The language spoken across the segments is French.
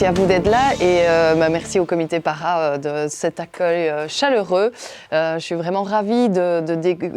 Merci à vous d'être là et merci au comité para de cet accueil chaleureux. Je suis vraiment ravie de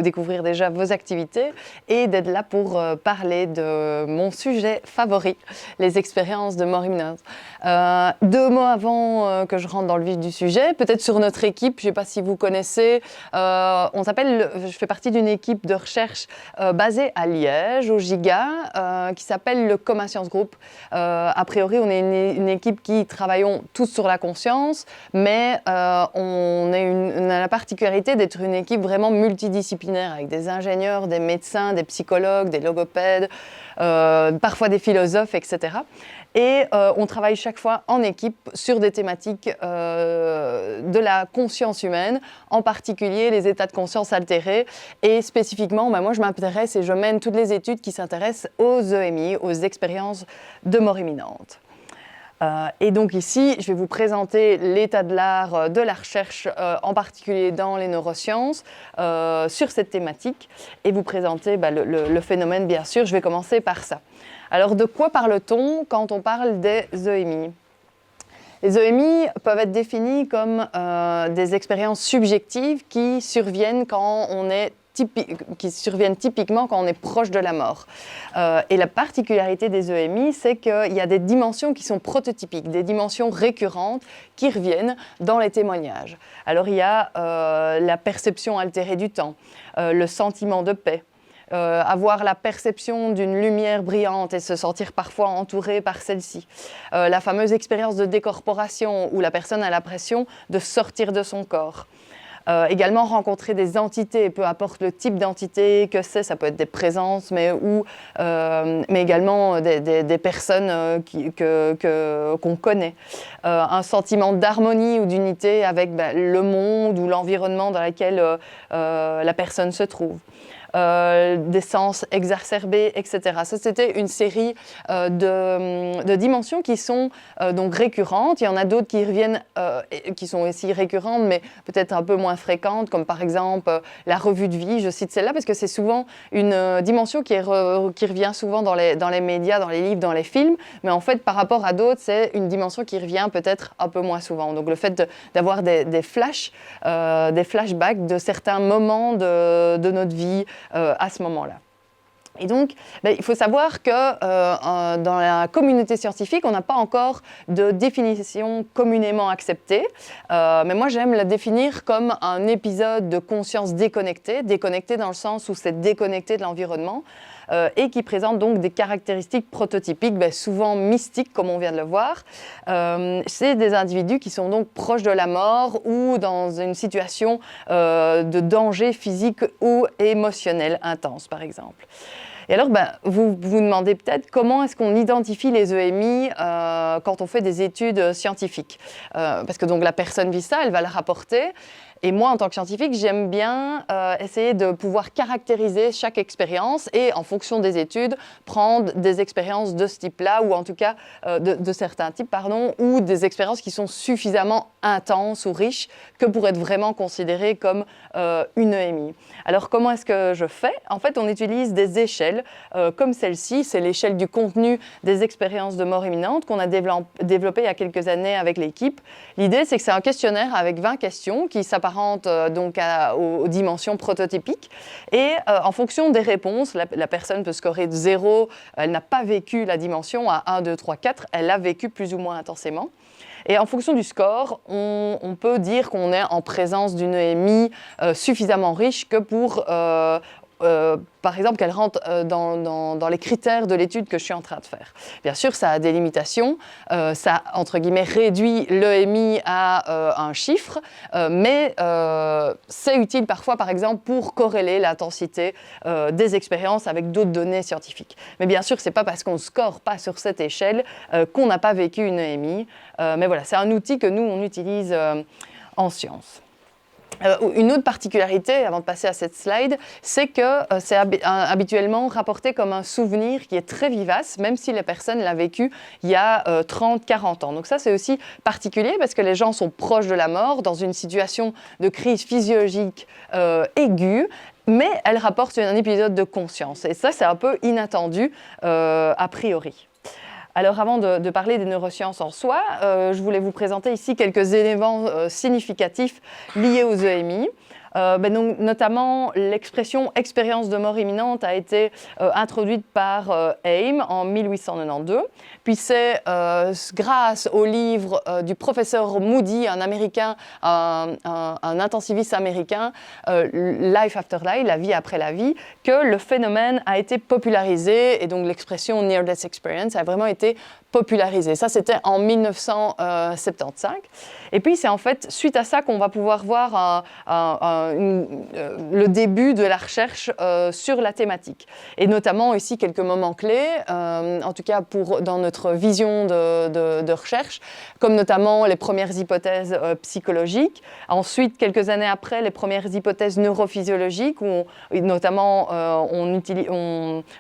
découvrir déjà vos activités et d'être là pour parler de mon sujet favori, les expériences de mort imminente. 2 mots avant que je rentre dans le vif du sujet, peut-être sur notre équipe, je ne sais pas si vous connaissez, je fais partie d'une équipe de recherche basée à Liège, au GIGA, qui s'appelle le Coma Science Group. A priori, on est une équipe qui travaillons tous sur la conscience, mais on a la particularité d'être une équipe vraiment multidisciplinaire, avec des ingénieurs, des médecins, des psychologues, des logopèdes, parfois des philosophes, etc. Et on travaille chaque fois en équipe sur des thématiques de la conscience humaine, en particulier les états de conscience altérés. Et spécifiquement, moi je m'intéresse et je mène toutes les études qui s'intéressent aux EMI, aux expériences de mort imminente. Et donc ici, je vais vous présenter l'état de l'art de la recherche, en particulier dans les neurosciences, sur cette thématique, et vous présenter le phénomène, bien sûr. Je vais commencer par ça. Alors, de quoi parle-t-on quand on parle des EMI ? Les EMI peuvent être définis comme des expériences subjectives qui surviennent typiquement quand on est proche de la mort. Et la particularité des EMI, c'est qu'il y a des dimensions qui sont prototypiques, des dimensions récurrentes qui reviennent dans les témoignages. Alors il y a la perception altérée du temps, le sentiment de paix, avoir la perception d'une lumière brillante et se sentir parfois entouré par celle-ci. La fameuse expérience de décorporation où la personne a l'impression de sortir de son corps. Également rencontrer des entités, peu importe le type d'entité que c'est, ça peut être des présences, mais également des personnes qu'on connaît. Un sentiment d'harmonie ou d'unité avec le monde ou l'environnement dans lequel la personne se trouve. Des sens exacerbés, etc. Ça, c'était une série de dimensions qui sont donc récurrentes. Il y en a d'autres qui reviennent, qui sont aussi récurrentes, mais peut-être un peu moins fréquentes, comme par exemple la revue de vie. Je cite celle-là parce que c'est souvent une dimension qui revient souvent dans les médias, dans les livres, dans les films, mais en fait, par rapport à d'autres, c'est une dimension qui revient peut-être un peu moins souvent. Donc le fait d'avoir des flashbacks de certains moments de notre vie, à ce moment-là. Et donc, il faut savoir que dans la communauté scientifique, on n'a pas encore de définition communément acceptée, mais moi j'aime la définir comme un épisode de conscience déconnectée, déconnectée dans le sens où c'est déconnecté de l'environnement, et qui présente donc des caractéristiques prototypiques, souvent mystiques comme on vient de le voir. C'est des individus qui sont donc proches de la mort ou dans une situation de danger physique ou émotionnel intense, par exemple. Et alors, vous vous demandez peut-être comment est-ce qu'on identifie les EMI quand on fait des études scientifiques. Parce que donc la personne vit ça, elle va le rapporter. Et moi, en tant que scientifique, j'aime bien essayer de pouvoir caractériser chaque expérience et, en fonction des études, prendre des expériences de ce type-là, ou en tout cas de certains types, ou des expériences qui sont suffisamment intenses ou riches que pour être vraiment considérées comme une EMI. Alors, comment est-ce que je fais ? En fait, on utilise des échelles comme celle-ci. C'est l'échelle du contenu des expériences de mort imminente qu'on a développée il y a quelques années avec l'équipe. L'idée, c'est que c'est un questionnaire avec 20 questions qui s'apparentent donc aux dimensions prototypiques. Et en fonction des réponses, la personne peut scorer de 0, elle n'a pas vécu la dimension, à 1, 2, 3, 4, elle l'a vécu plus ou moins intensément. Et en fonction du score, on peut dire qu'on est en présence d'une EMI suffisamment riche que pour par exemple, qu'elle rentre dans les critères de l'étude que je suis en train de faire. Bien sûr, ça a des limitations, ça, entre guillemets, réduit l'EMI à un chiffre, mais c'est utile parfois, par exemple, pour corréler l'intensité des expériences avec d'autres données scientifiques. Mais bien sûr, ce n'est pas parce qu'on ne score pas sur cette échelle qu'on n'a pas vécu une EMI, mais voilà, c'est un outil que nous, on utilise en sciences. Une autre particularité, avant de passer à cette slide, c'est que c'est habituellement rapporté comme un souvenir qui est très vivace, même si la personne l'a vécu il y a 30-40 ans. Donc ça, c'est aussi particulier parce que les gens sont proches de la mort, dans une situation de crise physiologique aiguë, mais elle rapporte un épisode de conscience. Et ça, c'est un peu inattendu a priori. Alors avant de parler des neurosciences en soi, je voulais vous présenter ici quelques éléments significatifs liés aux EMI. Donc, notamment, l'expression expérience de mort imminente a été introduite par Ames en 1892. Puis c'est grâce au livre du professeur Moody, un Américain, un intensiviste américain, Life After Life, la vie après la vie, que le phénomène a été popularisé et donc l'expression Near Death Experience a vraiment été popularisée. Ça, c'était en 1975. Et puis, c'est en fait suite à ça qu'on va pouvoir voir le début de la recherche sur la thématique. Et notamment ici, quelques moments clés, en tout cas dans notre vision de recherche, comme notamment les premières hypothèses psychologiques. Ensuite, quelques années après, les premières hypothèses neurophysiologiques, où notamment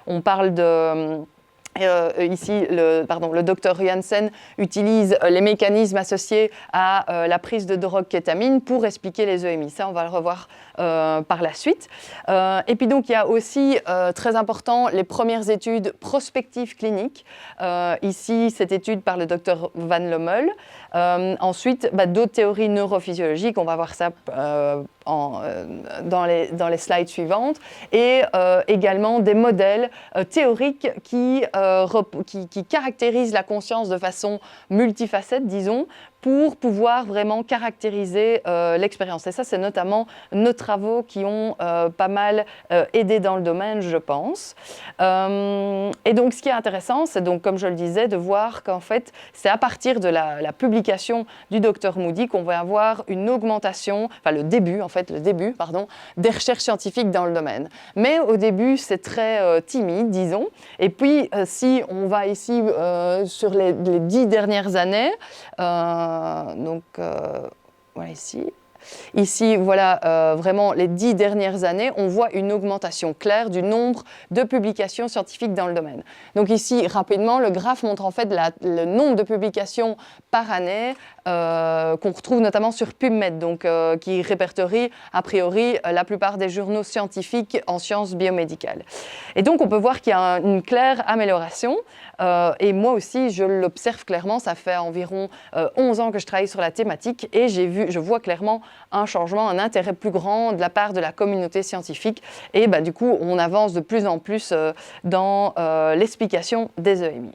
on parle de... ici, le docteur Janssen utilise les mécanismes associés à la prise de drogue kétamine pour expliquer les EMI. Ça, on va le revoir par la suite. Et puis donc, il y a aussi, très important, les premières études prospectives cliniques. Ici, cette étude par le docteur Van Lommel. Ensuite, d'autres théories neurophysiologiques, on va voir ça dans les slides suivantes, et également des modèles théoriques qui caractérisent la conscience de façon multifacette, disons, pour pouvoir vraiment caractériser l'expérience. Et ça, c'est notamment nos travaux qui ont pas mal aidé dans le domaine, je pense. Et donc, ce qui est intéressant, c'est donc, comme je le disais, de voir qu'en fait, c'est à partir de la publication du docteur Moody qu'on va avoir une augmentation, enfin le début, des recherches scientifiques dans le domaine. Mais au début, c'est très timide, disons. Et puis, si on va ici sur les 10 dernières années, voilà ici. Ici, voilà vraiment les 10 dernières années, on voit une augmentation claire du nombre de publications scientifiques dans le domaine. Donc ici, rapidement, le graphe montre en fait le nombre de publications par année qu'on retrouve notamment sur PubMed, donc, qui répertorie a priori la plupart des journaux scientifiques en sciences biomédicales. Et donc, on peut voir qu'il y a une claire amélioration. Et moi aussi, je l'observe clairement. Ça fait environ 11 ans que je travaille sur la thématique et je vois clairement un changement, un intérêt plus grand de la part de la communauté scientifique. Et du coup, on avance de plus en plus dans l'explication des EMI.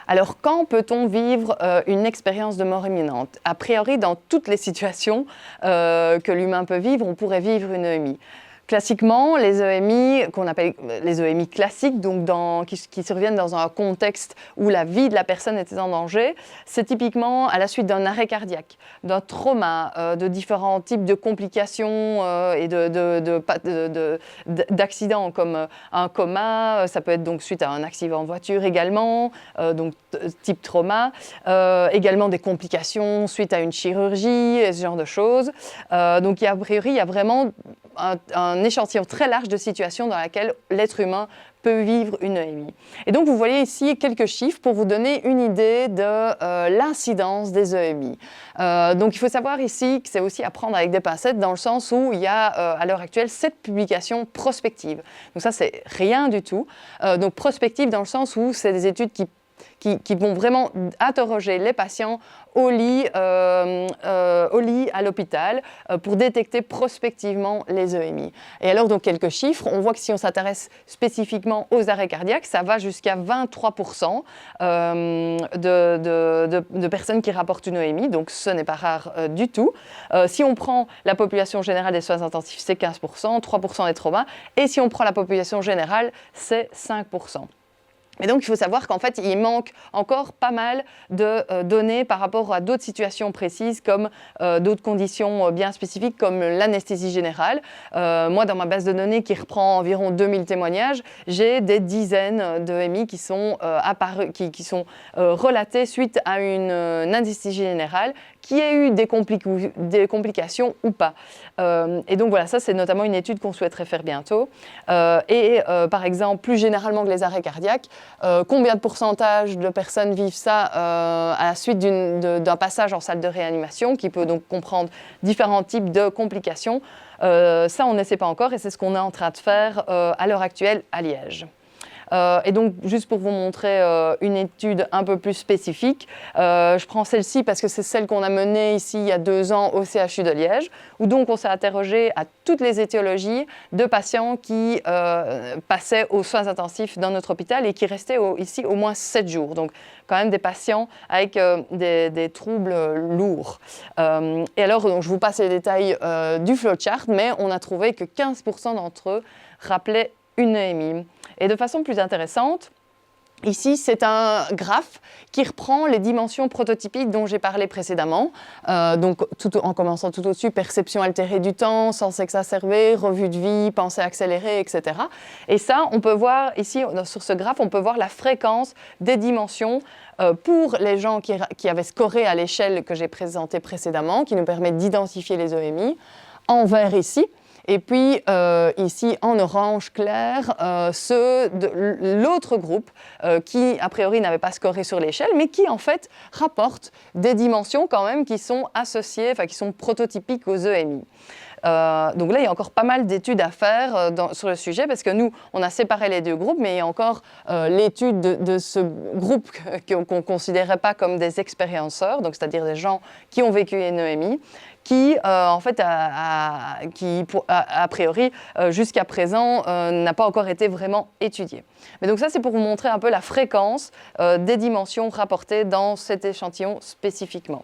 Alors, quand peut-on vivre une expérience de mort imminente? A priori, dans toutes les situations que l'humain peut vivre, on pourrait vivre une EMI. Classiquement, les EMI, qu'on appelle les EMI classiques, donc qui surviennent dans un contexte où la vie de la personne était en danger, c'est typiquement à la suite d'un arrêt cardiaque, d'un trauma, de différents types de complications et d'accidents comme un coma, ça peut être donc suite à un accident de voiture également, donc type trauma, également des complications suite à une chirurgie, et ce genre de choses. Donc a priori, il y a vraiment un échantillon très large de situations dans lesquelles l'être humain peut vivre une EMI. Et donc, vous voyez ici quelques chiffres pour vous donner une idée de l'incidence des EMI. Donc, il faut savoir ici que c'est aussi à prendre avec des pincettes dans le sens où il y a à l'heure actuelle 7 publications prospectives. Donc ça, c'est rien du tout. Donc, prospectives dans le sens où c'est des études qui vont vraiment interroger les patients au lit à l'hôpital pour détecter prospectivement les EMI. Et alors, donc, quelques chiffres. On voit que si on s'intéresse spécifiquement aux arrêts cardiaques, ça va jusqu'à 23% de personnes qui rapportent une EMI, donc ce n'est pas rare du tout. Si on prend la population générale des soins intensifs, c'est 15%, 3% des traumas, et si on prend la population générale, c'est 5%. Et donc, il faut savoir qu'en fait, il manque encore pas mal de données par rapport à d'autres situations précises, comme d'autres conditions bien spécifiques, comme l'anesthésie générale. Moi, dans ma base de données qui reprend environ 2000 témoignages, j'ai des dizaines d'EMI qui sont apparus, qui sont relatés suite à une anesthésie générale, qui ait eu des complications ou pas. Et donc voilà, ça c'est notamment une étude qu'on souhaiterait faire bientôt. Par exemple, plus généralement que les arrêts cardiaques, combien de pourcentage de personnes vivent ça à la suite d'un passage en salle de réanimation, qui peut donc comprendre différents types de complications. Ça, on ne sait pas encore et c'est ce qu'on est en train de faire à l'heure actuelle à Liège. Et donc, juste pour vous montrer une étude un peu plus spécifique, je prends celle-ci parce que c'est celle qu'on a menée ici il y a 2 ans au CHU de Liège, où donc on s'est interrogé à toutes les étiologies de patients qui passaient aux soins intensifs dans notre hôpital et qui restaient ici au moins 7 jours. Donc, quand même des patients avec des troubles lourds. Et alors, donc, je vous passe les détails du flowchart, mais on a trouvé que 15% d'entre eux rappelaient une EMI. Et de façon plus intéressante, ici, c'est un graphe qui reprend les dimensions prototypiques dont j'ai parlé précédemment. Donc, en commençant tout au-dessus, perception altérée du temps, sens exacerbé, revue de vie, pensée accélérée, etc. Et ça, on peut voir ici, sur ce graphe, on peut voir la fréquence des dimensions pour les gens qui avaient scoré à l'échelle que j'ai présentée précédemment, qui nous permet d'identifier les EMI, en vert ici. Et puis ici, en orange clair, ceux de l'autre groupe qui, a priori, n'avaient pas scoré sur l'échelle, mais qui, en fait, rapportent des dimensions quand même qui sont associées, enfin, qui sont prototypiques aux EMI. Donc là, il y a encore pas mal d'études à faire sur le sujet, parce que nous, on a séparé les 2 groupes, mais il y a encore l'étude de ce groupe qu'on ne considérait pas comme des expérienceurs, donc c'est-à-dire des gens qui ont vécu une EMI, qui, en fait, a priori, jusqu'à présent, n'a pas encore été vraiment étudié. Mais donc ça, c'est pour vous montrer un peu la fréquence des dimensions rapportées dans cet échantillon spécifiquement.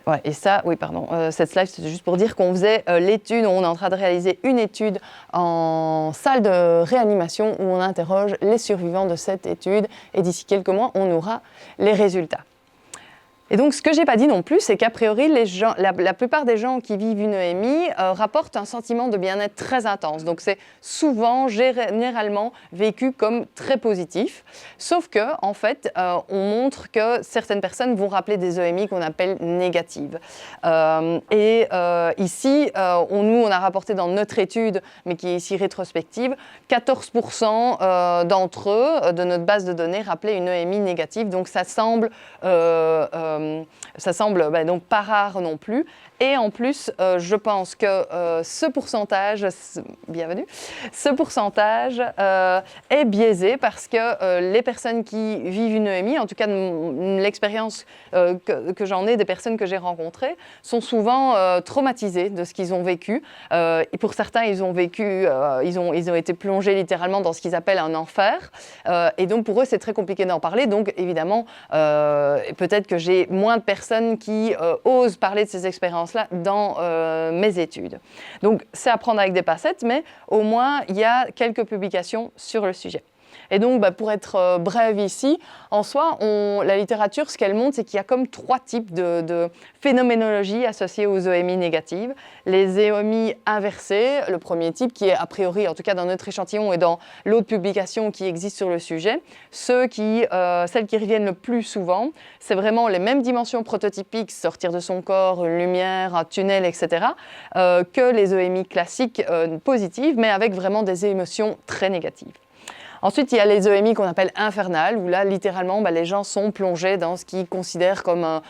Ouais, et ça, oui, pardon, cette slide, c'est juste pour dire qu'on faisait l'étude, on est en train de réaliser une étude en salle de réanimation où on interroge les survivants de cette étude et d'ici quelques mois, on aura les résultats. Et donc, ce que je n'ai pas dit non plus, c'est qu'a priori, la plupart des gens qui vivent une EMI rapportent un sentiment de bien-être très intense. Donc, c'est souvent, généralement, vécu comme très positif. Sauf que, en fait, on montre que certaines personnes vont rappeler des EMI qu'on appelle négatives. Ici, nous, on a rapporté dans notre étude, mais qui est ici rétrospective, 14% d'entre eux, de notre base de données, rappelaient une EMI négative. Donc, ça semble donc pas rare non plus. Et en plus, je pense que ce pourcentage, bienvenue, ce pourcentage est biaisé parce que les personnes qui vivent une EMI, en tout cas l'expérience que j'en ai des personnes que j'ai rencontrées, sont souvent traumatisées de ce qu'ils ont vécu. Et pour certains, ils ont été plongés littéralement dans ce qu'ils appellent un enfer. Et donc pour eux, c'est très compliqué d'en parler. Donc évidemment, peut-être que j'ai moins de personnes qui osent parler de ces expériences-là dans mes études. Donc, c'est à prendre avec des pincettes, mais au moins, il y a quelques publications sur le sujet. Et donc, pour être brève ici, en soi, la littérature, ce qu'elle montre, c'est qu'il y a comme 3 types de phénoménologie associée aux EMI négatives. Les EMI inversées, le premier type, qui est a priori, en tout cas dans notre échantillon et dans l'autre publication qui existe sur le sujet, celles qui reviennent le plus souvent, c'est vraiment les mêmes dimensions prototypiques, sortir de son corps, une lumière, un tunnel, etc., que les EMI classiques positives, mais avec vraiment des émotions très négatives. Ensuite, il y a les EMI qu'on appelle infernales, où là, littéralement, les gens sont plongés dans ce qu'ils considèrent comme, en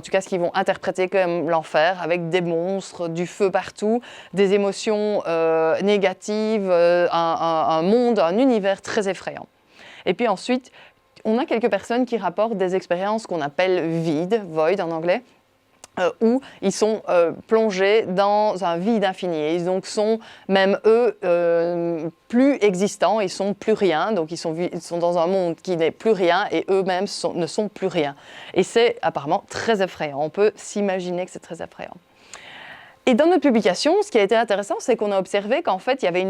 tout cas, ce qu'ils vont interpréter comme l'enfer, avec des monstres, du feu partout, des émotions négatives, un monde, un univers très effrayant. Et puis ensuite, on a quelques personnes qui rapportent des expériences qu'on appelle vides, void en anglais, où ils sont plongés dans un vide infini. Et ils donc sont, même eux, plus existants, ils sont plus rien, donc ils sont dans un monde qui n'est plus rien et eux-mêmes ne sont plus rien. Et c'est apparemment très effrayant, on peut s'imaginer que c'est très effrayant. Et dans notre publication, ce qui a été intéressant, c'est qu'on a observé qu'en fait, il y avait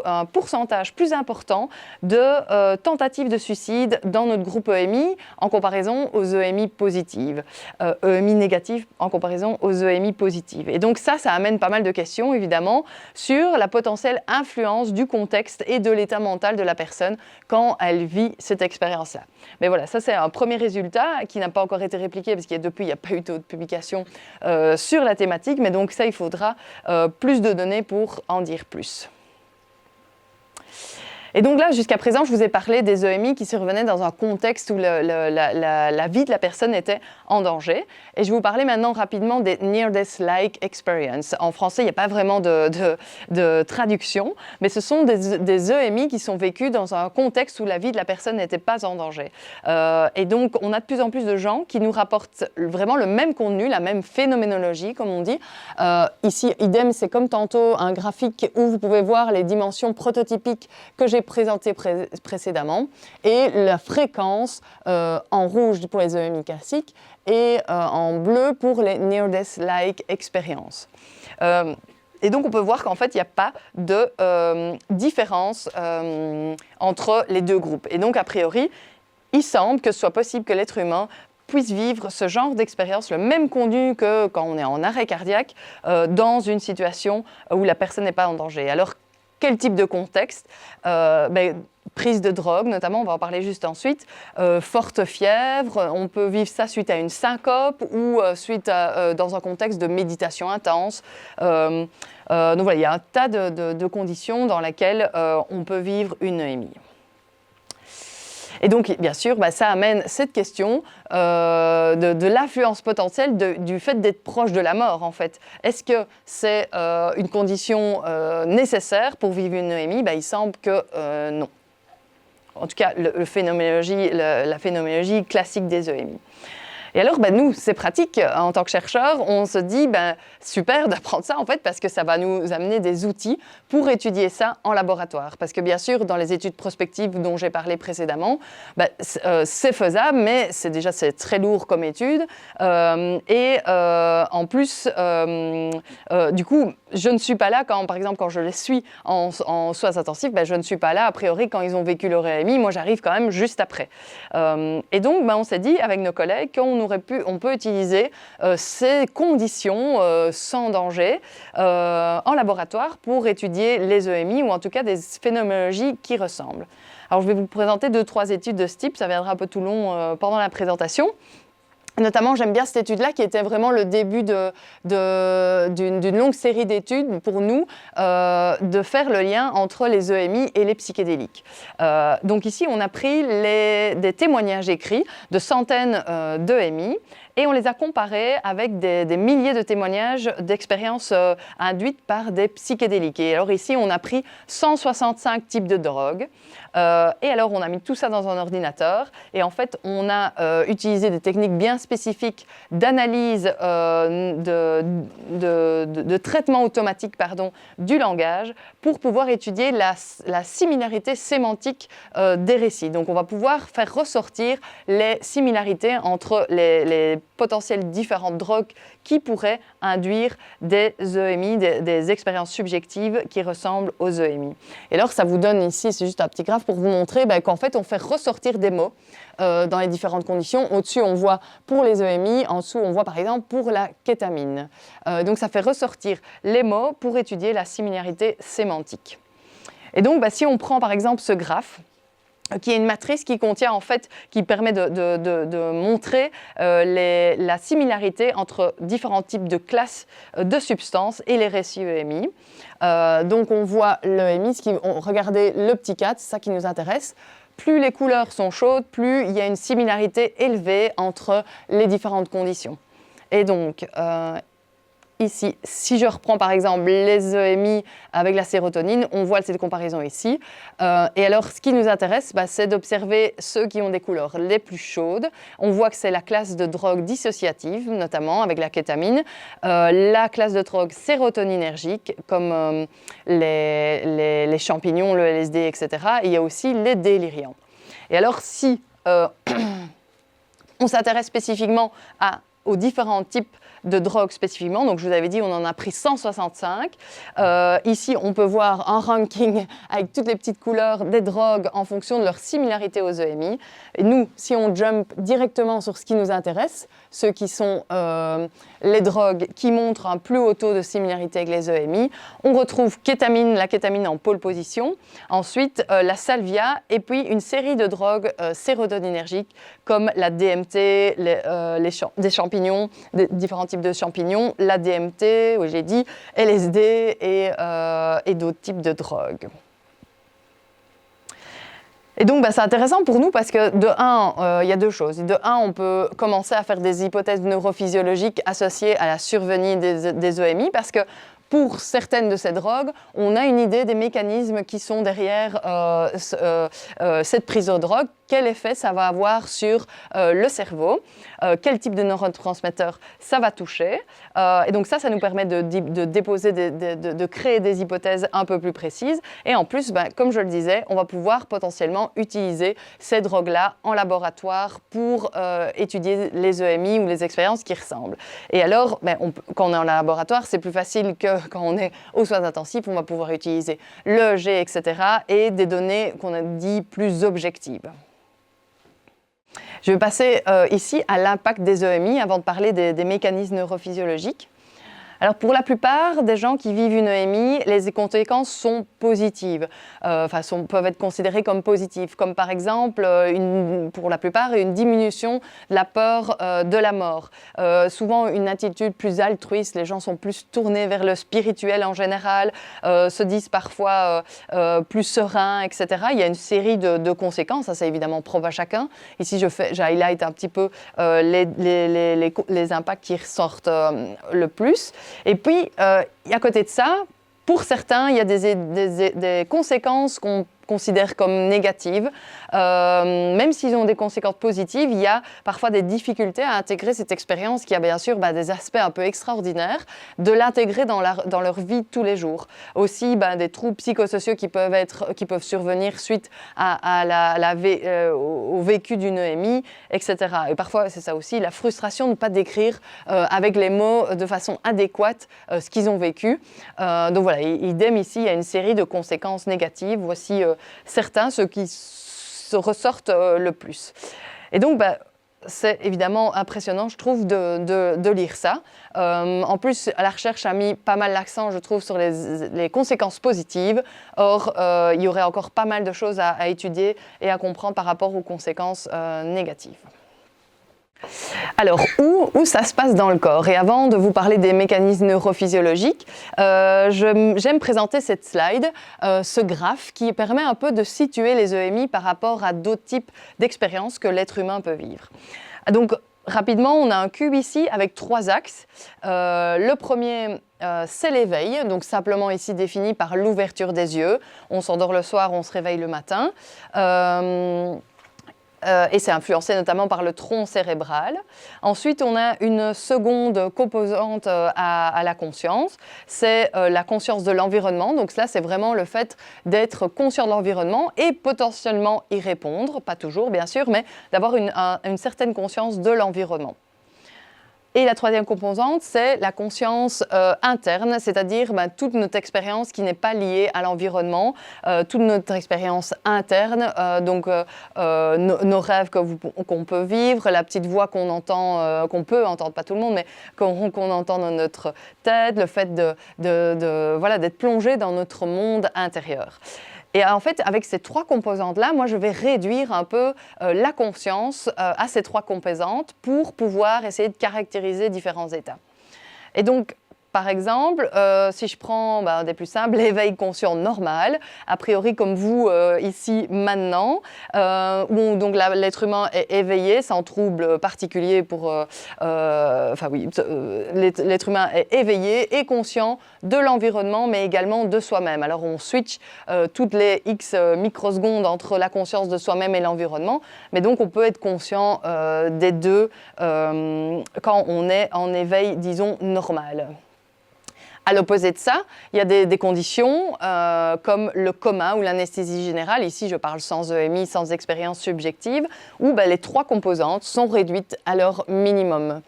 un pourcentage plus important de tentatives de suicide dans notre groupe EMI en comparaison aux EMI positives, EMI négatives en comparaison aux EMI positives. Et donc ça amène pas mal de questions, évidemment, sur la potentielle influence du contexte et de l'état mental de la personne quand elle vit cette expérience-là. Mais voilà, ça c'est un premier résultat qui n'a pas encore été répliqué parce qu'il n'y a pas eu d'autres publications sur la thématique, mais donc ça, il faudra plus de données pour en dire plus. Et donc là, jusqu'à présent, je vous ai parlé des EMI qui survenaient dans un contexte où la vie de la personne était en danger. Et je vais vous parler maintenant rapidement des Near-Death-like Experience. En français, il n'y a pas vraiment de traduction, mais ce sont des EMI qui sont vécus dans un contexte où la vie de la personne n'était pas en danger. Et donc, on a de plus en plus de gens qui nous rapportent vraiment le même contenu, la même phénoménologie, comme on dit. Ici, idem, c'est comme tantôt un graphique où vous pouvez voir les dimensions prototypiques que j'ai présentées précédemment et la fréquence en rouge pour les EMI classiques et en bleu pour les Near-Death-like Experience. Et donc, on peut voir qu'en fait, il n'y a pas de différence entre les deux groupes. Et donc, a priori, il semble que ce soit possible que l'être humain puisse vivre ce genre d'expérience, le même contenu que quand on est en arrêt cardiaque, dans une situation où la personne n'est pas en danger. Alors, quel type de contexte? Prise de drogue, notamment, on va en parler juste ensuite, forte fièvre, on peut vivre ça suite à une syncope ou dans un contexte de méditation intense. Donc voilà, il y a un tas de conditions dans lesquelles on peut vivre une EMI. Et donc, bien sûr, ça amène cette question de l'influence potentielle du fait d'être proche de la mort, en fait. Est-ce que c'est une condition nécessaire pour vivre une EMI? Il semble que non. En tout cas, la phénoménologie classique des EMI. Et alors, nous, c'est pratique. En tant que chercheurs, on se dit, super d'apprendre ça, en fait, parce que ça va nous amener des outils pour étudier ça en laboratoire. Parce que, bien sûr, dans les études prospectives dont j'ai parlé précédemment, c'est faisable, mais c'est très lourd comme étude. En plus, du coup, je ne suis pas là, par exemple, quand je les suis en soins intensifs, je ne suis pas là, a priori, quand ils ont vécu leur EMI. Moi, j'arrive quand même juste après. Et donc, on s'est dit, avec nos collègues, on peut utiliser ces conditions sans danger en laboratoire pour étudier les EMI ou en tout cas des phénoménologies qui ressemblent. Alors je vais vous présenter 2-3 études de ce type, ça viendra un peu tout long pendant la présentation. Notamment, j'aime bien cette étude-là qui était vraiment le début d'une longue série d'études pour nous de faire le lien entre les EMI et les psychédéliques. Donc ici, on a pris des témoignages écrits de centaines d'EMI et on les a comparés avec des milliers de témoignages d'expériences induites par des psychédéliques. Et alors ici, on a pris 165 types de drogues. Et alors, on a mis tout ça dans un ordinateur et en fait, on a utilisé des techniques bien spécifiques d'analyse, de traitement automatique du langage pour pouvoir étudier la similarité sémantique des récits. Donc, on va pouvoir faire ressortir les similarités entre les potentielles différentes drogues qui pourraient induire des EMI, des expériences subjectives qui ressemblent aux EMI. Et alors, ça vous donne ici, c'est juste un petit graphe pour vous montrer qu'en fait, on fait ressortir des mots dans les différentes conditions. Au-dessus, on voit pour les EMI, en dessous, on voit par exemple pour la kétamine. Donc, ça fait ressortir les mots pour étudier la similarité sémantique. Et donc, si on prend par exemple ce graphe, qui est une matrice qui contient en fait, qui permet de montrer la similarité entre différents types de classes de substances et les récits EMI. Donc on voit l'EMI, regardez le petit 4, c'est ça qui nous intéresse. Plus les couleurs sont chaudes, plus il y a une similarité élevée entre les différentes conditions. Et donc, ici, si je reprends par exemple les EMI avec la sérotonine, on voit cette comparaison ici. Et alors, ce qui nous intéresse, c'est d'observer ceux qui ont des couleurs les plus chaudes. On voit que c'est la classe de drogue dissociative, notamment avec la kétamine, la classe de drogue sérotoninergique, comme les champignons, le LSD, etc. Et il y a aussi les déliriants. Et alors, si on s'intéresse spécifiquement aux différents types de drogues spécifiquement. Donc, je vous avais dit, on en a pris 165. Ici, on peut voir un ranking avec toutes les petites couleurs des drogues en fonction de leur similarité aux EMI. Et nous, si on jump directement sur ce qui nous intéresse, ceux qui sont les drogues qui montrent un plus haut taux de similarité avec les EMI, on retrouve la kétamine en pole position, ensuite la salvia et puis une série de drogues sérotoninergiques comme la DMT, des champignons, différents types de champignons, la DMT, oui, j'ai dit, LSD et d'autres types de drogues. Et donc, c'est intéressant pour nous parce que, de un, il y a deux choses. De un, on peut commencer à faire des hypothèses neurophysiologiques associées à la survenue des EMI parce que, pour certaines de ces drogues, on a une idée des mécanismes qui sont derrière cette prise de drogue. Quel effet ça va avoir sur le cerveau, quel type de neurotransmetteurs ça va toucher. Et donc ça nous permet de déposer, de créer des hypothèses un peu plus précises. Et en plus, comme je le disais, on va pouvoir potentiellement utiliser ces drogues-là en laboratoire pour étudier les EMI ou les expériences qui ressemblent. Et alors, quand on est en laboratoire, c'est plus facile que quand on est aux soins intensifs, on va pouvoir utiliser l'EEG, etc. et des données qu'on a dit plus objectives. Je vais passer ici à l'impact des EMI avant de parler des mécanismes neurophysiologiques. Alors pour la plupart des gens qui vivent une EMI, les conséquences sont positives, peuvent être considérées comme positives, comme par exemple, pour la plupart, une diminution de la peur de la mort. Souvent une attitude plus altruiste, les gens sont plus tournés vers le spirituel en général, se disent parfois plus sereins, etc. Il y a une série de conséquences, ça c'est évidemment propre à chacun. Ici je highlight un petit peu les impacts qui ressortent le plus. Et puis, à côté de ça, pour certains, il y a des conséquences qu'on considère comme négatives. Même s'ils ont des conséquences positives, il y a parfois des difficultés à intégrer cette expérience qui a bien sûr des aspects un peu extraordinaires, de l'intégrer dans leur vie de tous les jours. Aussi, des troubles psychosociaux qui peuvent survenir suite au vécu d'une EMI, etc. Et parfois, c'est ça aussi, la frustration de ne pas décrire avec les mots de façon adéquate ce qu'ils ont vécu. Donc voilà, idem ici, il y a une série de conséquences négatives. Voici certains, ceux qui se ressortent le plus. Et donc, c'est évidemment impressionnant, je trouve, de lire ça. En plus, la recherche a mis pas mal l'accent, je trouve, sur les conséquences positives. Or, il y aurait encore pas mal de choses à étudier et à comprendre par rapport aux conséquences négatives. Alors, où ça se passe dans le corps? Et avant de vous parler des mécanismes neurophysiologiques, j'aime présenter cette slide, ce graphe qui permet un peu de situer les EMI par rapport à d'autres types d'expériences que l'être humain peut vivre. Donc, rapidement, on a un cube ici avec 3 axes. Le premier, c'est l'éveil, donc simplement ici défini par l'ouverture des yeux. On s'endort le soir, on se réveille le matin. Et c'est influencé notamment par le tronc cérébral. Ensuite, on a une seconde composante à la conscience, c'est la conscience de l'environnement. Donc là, c'est vraiment le fait d'être conscient de l'environnement et potentiellement y répondre, pas toujours bien sûr, mais d'avoir une certaine conscience de l'environnement. Et la troisième composante, c'est la conscience interne, c'est-à-dire toute notre expérience qui n'est pas liée à l'environnement, toute notre expérience interne, donc nos rêves qu'on peut vivre, la petite voix qu'on entend, qu'on peut entendre, pas tout le monde, mais qu'on entend dans notre tête, le fait d'être plongé dans notre monde intérieur. Et en fait, avec ces 3 composantes-là, moi, je vais réduire un peu la conscience à ces 3 composantes pour pouvoir essayer de caractériser différents états. Et donc, par exemple, si je prends des plus simples, l'éveil conscient normal, a priori comme vous ici maintenant, où donc l'être humain est éveillé sans trouble particulier l'être humain est éveillé et conscient de l'environnement mais également de soi-même. Alors on switch toutes les X microsecondes entre la conscience de soi-même et l'environnement, mais donc on peut être conscient des deux quand on est en éveil, disons, normal. À l'opposé de ça, il y a des conditions comme le coma ou l'anesthésie générale, ici je parle sans EMI, sans expérience subjective, où les 3 composantes sont réduites à leur minimum.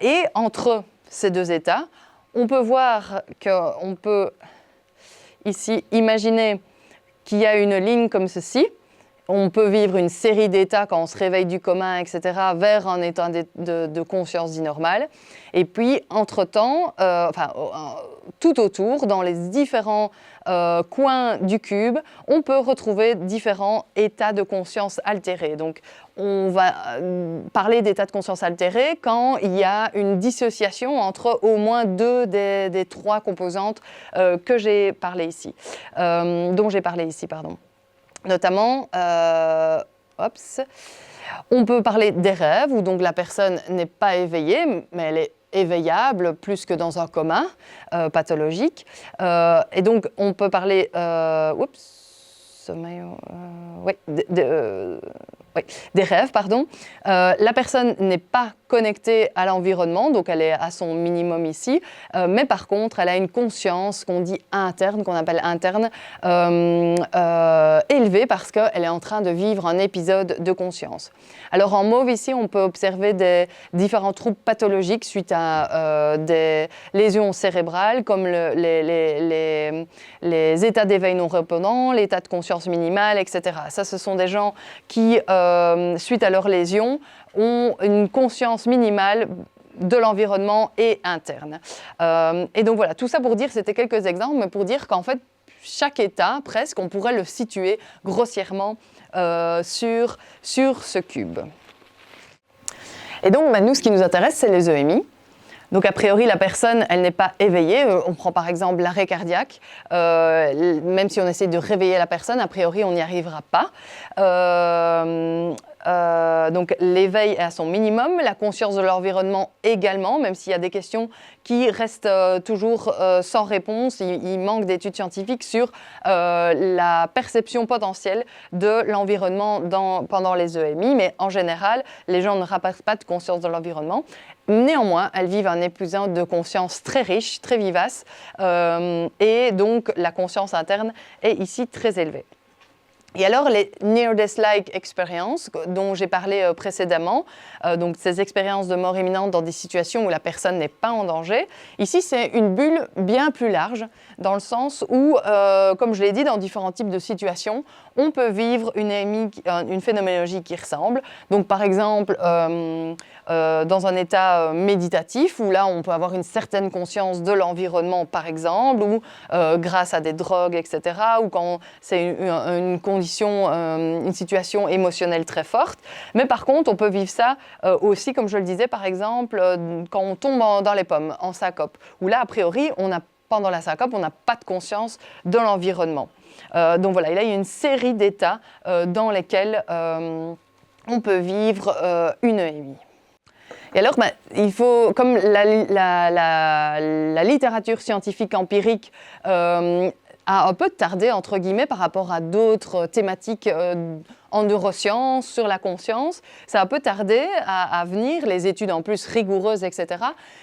Et entre ces 2 états, on peut voir qu'on peut ici imaginer qu'il y a une ligne comme ceci. On peut vivre une série d'états quand on se réveille du coma, etc., vers un état de conscience dit normal. Et puis, entre-temps, tout autour, dans les différents coins du cube, on peut retrouver différents états de conscience altérés. Donc, on va parler d'états de conscience altérés quand il y a une dissociation entre au moins 2 des 3 composantes dont j'ai parlé ici, pardon. Notamment, on peut parler des rêves, où donc la personne n'est pas éveillée, mais elle est éveillable plus que dans un coma pathologique. Et donc, on peut parler... sommeil... oui, oui, des rêves, pardon. La personne n'est pas connectée à l'environnement, donc elle est à son minimum ici, mais par contre, elle a une conscience qu'on dit interne, qu'on appelle interne, élevée parce qu'elle est en train de vivre un épisode de conscience. Alors en mauve ici, on peut observer des différents troubles pathologiques suite à des lésions cérébrales comme les états d'éveil non répondant, l'état de conscience minimale, etc. Ça, ce sont des gens qui, suite à leurs lésions, ont une conscience minimale de l'environnement et interne. Et donc voilà, tout ça pour dire, c'était quelques exemples, mais pour dire qu'en fait, chaque état, presque, on pourrait le situer grossièrement sur ce cube. Et donc, nous, ce qui nous intéresse, c'est les EMI. Donc, a priori, la personne, elle n'est pas éveillée. On prend par exemple l'arrêt cardiaque. Même si on essaie de réveiller la personne, a priori, on n'y arrivera pas. Donc, l'éveil est à son minimum, la conscience de l'environnement également, même s'il y a des questions qui restent toujours sans réponse. Il manque d'études scientifiques sur la perception potentielle de l'environnement pendant les EMI, mais en général, les gens ne rapportent pas de conscience de l'environnement. Néanmoins, elles vivent un épisode de conscience très riche, très vivace, et donc la conscience interne est ici très élevée. Et alors, les near-death-like experiences dont j'ai parlé précédemment, donc ces expériences de mort imminente dans des situations où la personne n'est pas en danger, ici, c'est une bulle bien plus large, dans le sens où, comme je l'ai dit, dans différents types de situations, on peut vivre une phénoménologie qui ressemble. Donc, par exemple, dans un état méditatif, où là, on peut avoir une certaine conscience de l'environnement, par exemple, ou grâce à des drogues, etc., ou quand c'est une situation émotionnelle très forte. Mais par contre, on peut vivre ça aussi, comme je le disais, par exemple, quand on tombe dans les pommes, en syncope, où là, a priori, pendant la syncope, on n'a pas de conscience de l'environnement. Donc voilà, là, il y a une série d'états dans lesquels on peut vivre une EMI. Et alors, il faut, comme la littérature scientifique empirique a un peu tardé, entre guillemets, par rapport à d'autres thématiques en neurosciences, sur la conscience, ça a un peu tardé à venir, les études en plus rigoureuses, etc.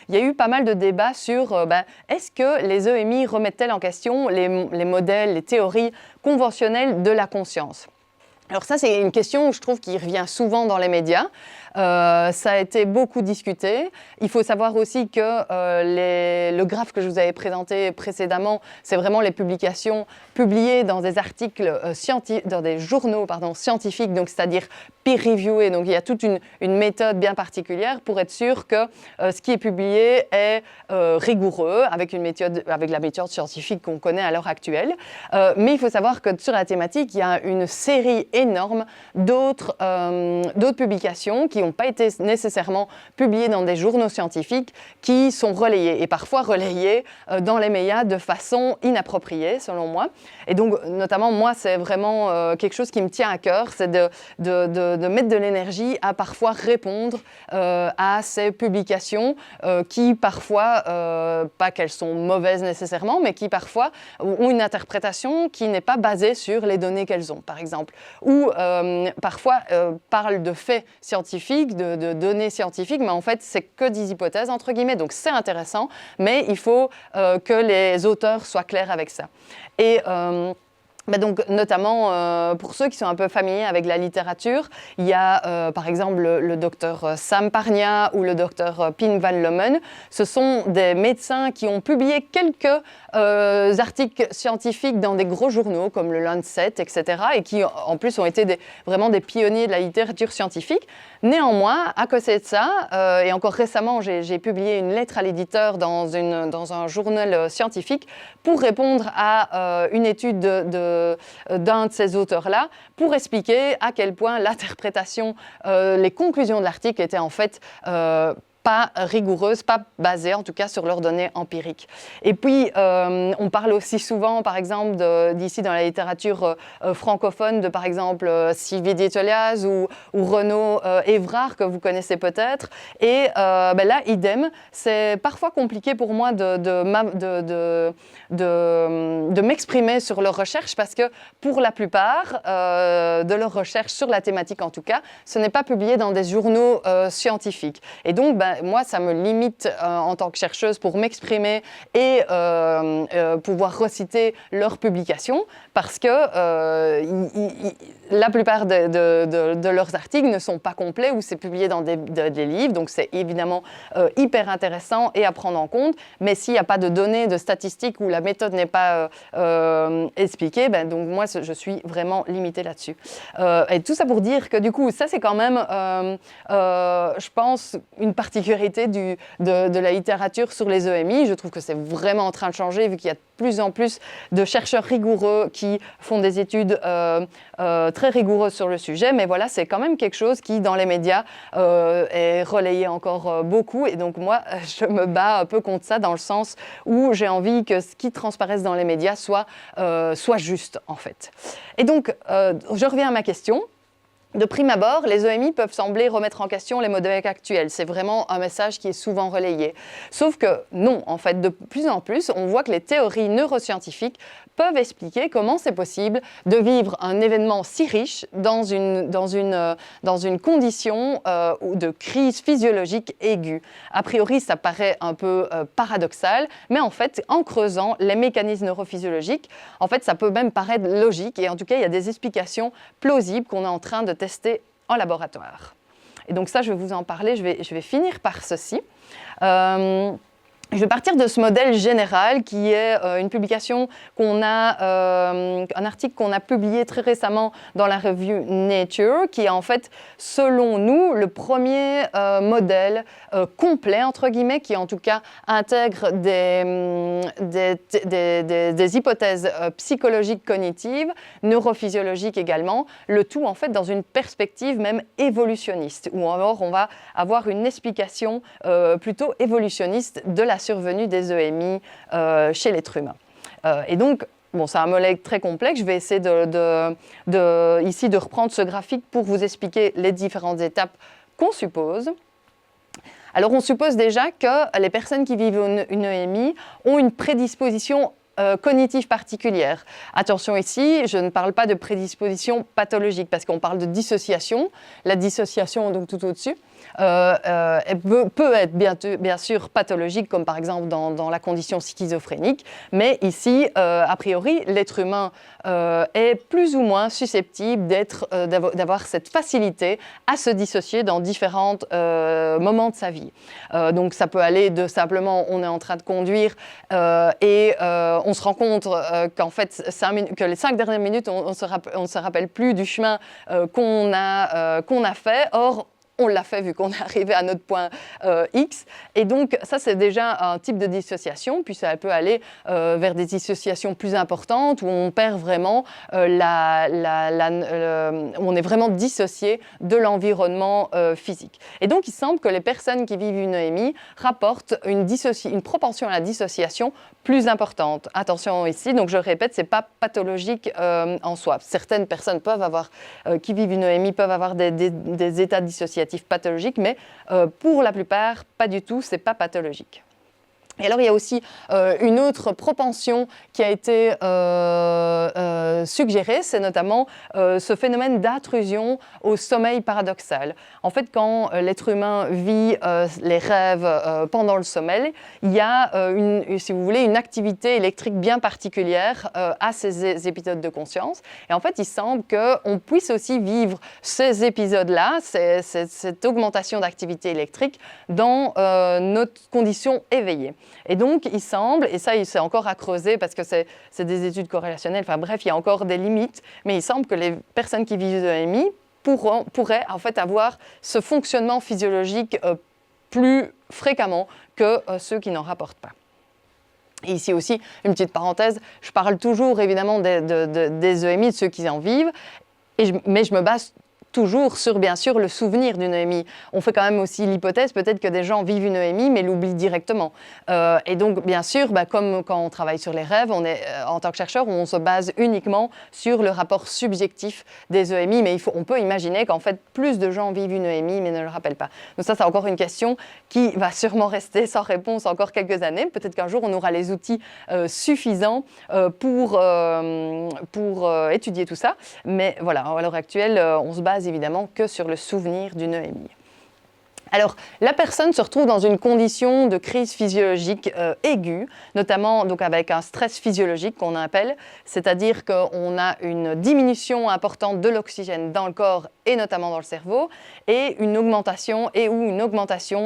Il y a eu pas mal de débats sur est-ce que les EMI remettent-elles en question les modèles, les théories conventionnelles de la conscience ? Alors ça, c'est une question, je trouve, qui revient souvent dans les médias. Ça a été beaucoup discuté. Il faut savoir aussi que le graphe que je vous avais présenté précédemment, c'est vraiment les publications publiées dans des articles dans des journaux scientifiques, donc c'est-à-dire peer-reviewés. Donc il y a toute une méthode bien particulière pour être sûr que ce qui est publié est rigoureux avec la méthode scientifique qu'on connaît à l'heure actuelle. Mais il faut savoir que sur la thématique, il y a une série énorme d'autres publications qui n'ont pas été nécessairement publiées dans des journaux scientifiques, qui sont relayées, et parfois relayées dans les médias de façon inappropriée, selon moi. Et donc, notamment, moi, c'est vraiment quelque chose qui me tient à cœur, c'est de mettre de l'énergie à parfois répondre à ces publications qui parfois, pas qu'elles sont mauvaises nécessairement, mais qui parfois ont une interprétation qui n'est pas basée sur les données qu'elles ont, par exemple, ou parfois parlent de faits scientifiques, de données scientifiques, mais en fait, c'est que des hypothèses, entre guillemets, donc c'est intéressant, mais il faut que les auteurs soient clairs avec ça. Et donc, notamment, pour ceux qui sont un peu familiers avec la littérature, il y a par exemple le docteur Sam Parnia ou le docteur Pien van Lommel. Ce sont des médecins qui ont publié quelques articles scientifiques dans des gros journaux comme le Lancet, etc. et qui en plus ont été vraiment des pionniers de la littérature scientifique. Néanmoins, à côté de ça, et encore récemment, j'ai publié une lettre à l'éditeur dans un journal scientifique pour répondre à une étude d'un de ces auteurs-là, pour expliquer à quel point l'interprétation, les conclusions de l'article étaient en fait pas rigoureuses, pas basées en tout cas sur leurs données empiriques. Et puis, on parle aussi souvent, par exemple, d'ici dans la littérature francophone, de par exemple Sylvie Dietoliaz ou Renaud Évrard, que vous connaissez peut-être. Et là, idem, c'est parfois compliqué pour moi de m'exprimer sur leurs recherches parce que pour la plupart de leurs recherches sur la thématique en tout cas, ce n'est pas publié dans des journaux scientifiques. Et donc, moi, ça me limite en tant que chercheuse pour m'exprimer et pouvoir reciter leurs publications parce que la plupart de leurs articles ne sont pas complets ou c'est publié dans des livres. Donc, c'est évidemment hyper intéressant et à prendre en compte. Mais s'il n'y a pas de données, de statistiques ou la méthode n'est pas expliquée, donc moi, je suis vraiment limitée là-dessus. Et tout ça pour dire que du coup, ça, c'est quand même, je pense, une particularité de la littérature sur les EMI. Je trouve que c'est vraiment en train de changer vu qu'il y a de plus en plus de chercheurs rigoureux qui font des études très rigoureuses sur le sujet. Mais voilà, c'est quand même quelque chose qui, dans les médias, est relayé encore beaucoup. Et donc, moi, je me bats un peu contre ça dans le sens où j'ai envie que ce qui transparaisse dans les médias soit juste, en fait. Et donc, je reviens à ma question. De prime abord, les EMI peuvent sembler remettre en question les modèles actuels. C'est vraiment un message qui est souvent relayé. Sauf que non, en fait, de plus en plus, on voit que les théories neuroscientifiques peuvent expliquer comment c'est possible de vivre un événement si riche dans une condition de crise physiologique aiguë. A priori, ça paraît un peu paradoxal, mais en fait, en creusant les mécanismes neurophysiologiques, en fait, ça peut même paraître logique et en tout cas, il y a des explications plausibles qu'on est en train de tester en laboratoire. Et donc ça, je vais vous en parler, je vais finir par ceci. Je vais partir de ce modèle général qui est une publication un article qu'on a publié très récemment dans la revue Nature, qui est en fait, selon nous, le premier modèle complet, entre guillemets, qui en tout cas intègre des hypothèses psychologiques cognitives, neurophysiologiques également, le tout en fait dans une perspective même évolutionniste, où alors on va avoir une explication plutôt évolutionniste de la survenue des EMI chez l'être humain. Et donc, bon, c'est un modèle très complexe. Je vais essayer ici de reprendre ce graphique pour vous expliquer les différentes étapes qu'on suppose. Alors, on suppose déjà que les personnes qui vivent une EMI ont une prédisposition cognitive particulière. Attention ici, je ne parle pas de prédisposition pathologique parce qu'on parle de dissociation. La dissociation, donc tout au-dessus, peut être bien sûr pathologique, comme par exemple dans la condition schizophrénique, mais ici, a priori, l'être humain est plus ou moins susceptible d'avoir cette facilité à se dissocier dans différents moments de sa vie. Donc ça peut aller de simplement, on est en train de conduire et on se rend compte qu'en fait, que les 5 dernières minutes, on ne se rappelle plus du chemin qu'on a fait. Or, on l'a fait vu qu'on est arrivé à notre point X. Et donc, ça, c'est déjà un type de dissociation. Puis ça peut aller vers des dissociations plus importantes où on perd vraiment, on est vraiment dissocié de l'environnement physique. Et donc, il semble que les personnes qui vivent une EMI rapportent une propension à la dissociation plus importante. Attention ici, donc je répète, ce n'est pas pathologique en soi. Certaines personnes qui vivent une EMI peuvent avoir des états dissociatifs pathologiques, mais pour la plupart, pas du tout, c'est pas pathologique. Et alors, il y a aussi une autre propension qui a été suggérée, c'est notamment ce phénomène d'intrusion au sommeil paradoxal. En fait, quand l'être humain vit les rêves pendant le sommeil, il y a, si vous voulez, une activité électrique bien particulière à ces épisodes de conscience. Et en fait, il semble qu'on puisse aussi vivre ces épisodes-là, cette augmentation d'activité électrique, dans notre condition éveillée. Et donc, il semble, et ça, c'est encore à creuser parce que c'est des études corrélationnelles, enfin bref, il y a encore des limites, mais il semble que les personnes qui vivent de l'EMI pourraient en fait avoir ce fonctionnement physiologique plus fréquemment que ceux qui n'en rapportent pas. Et ici aussi, une petite parenthèse, je parle toujours évidemment des EMI, de ceux qui en vivent, mais je me base toujours sur, bien sûr, le souvenir d'une EMI. On fait quand même aussi l'hypothèse, peut-être que des gens vivent une EMI, mais l'oublient directement. Et donc, bien sûr, comme quand on travaille sur les rêves, on est, en tant que chercheur, on se base uniquement sur le rapport subjectif des EMI, mais on peut imaginer qu'en fait, plus de gens vivent une EMI, mais ne le rappellent pas. Donc ça, c'est encore une question qui va sûrement rester sans réponse encore quelques années. Peut-être qu'un jour, on aura les outils suffisants pour étudier tout ça. Mais voilà, à l'heure actuelle, on se base évidemment que sur le souvenir d'une EMI. Alors, la personne se retrouve dans une condition de crise physiologique aiguë, notamment donc, avec un stress physiologique qu'on appelle, c'est-à-dire qu'on a une diminution importante de l'oxygène dans le corps et notamment dans le cerveau, et une augmentation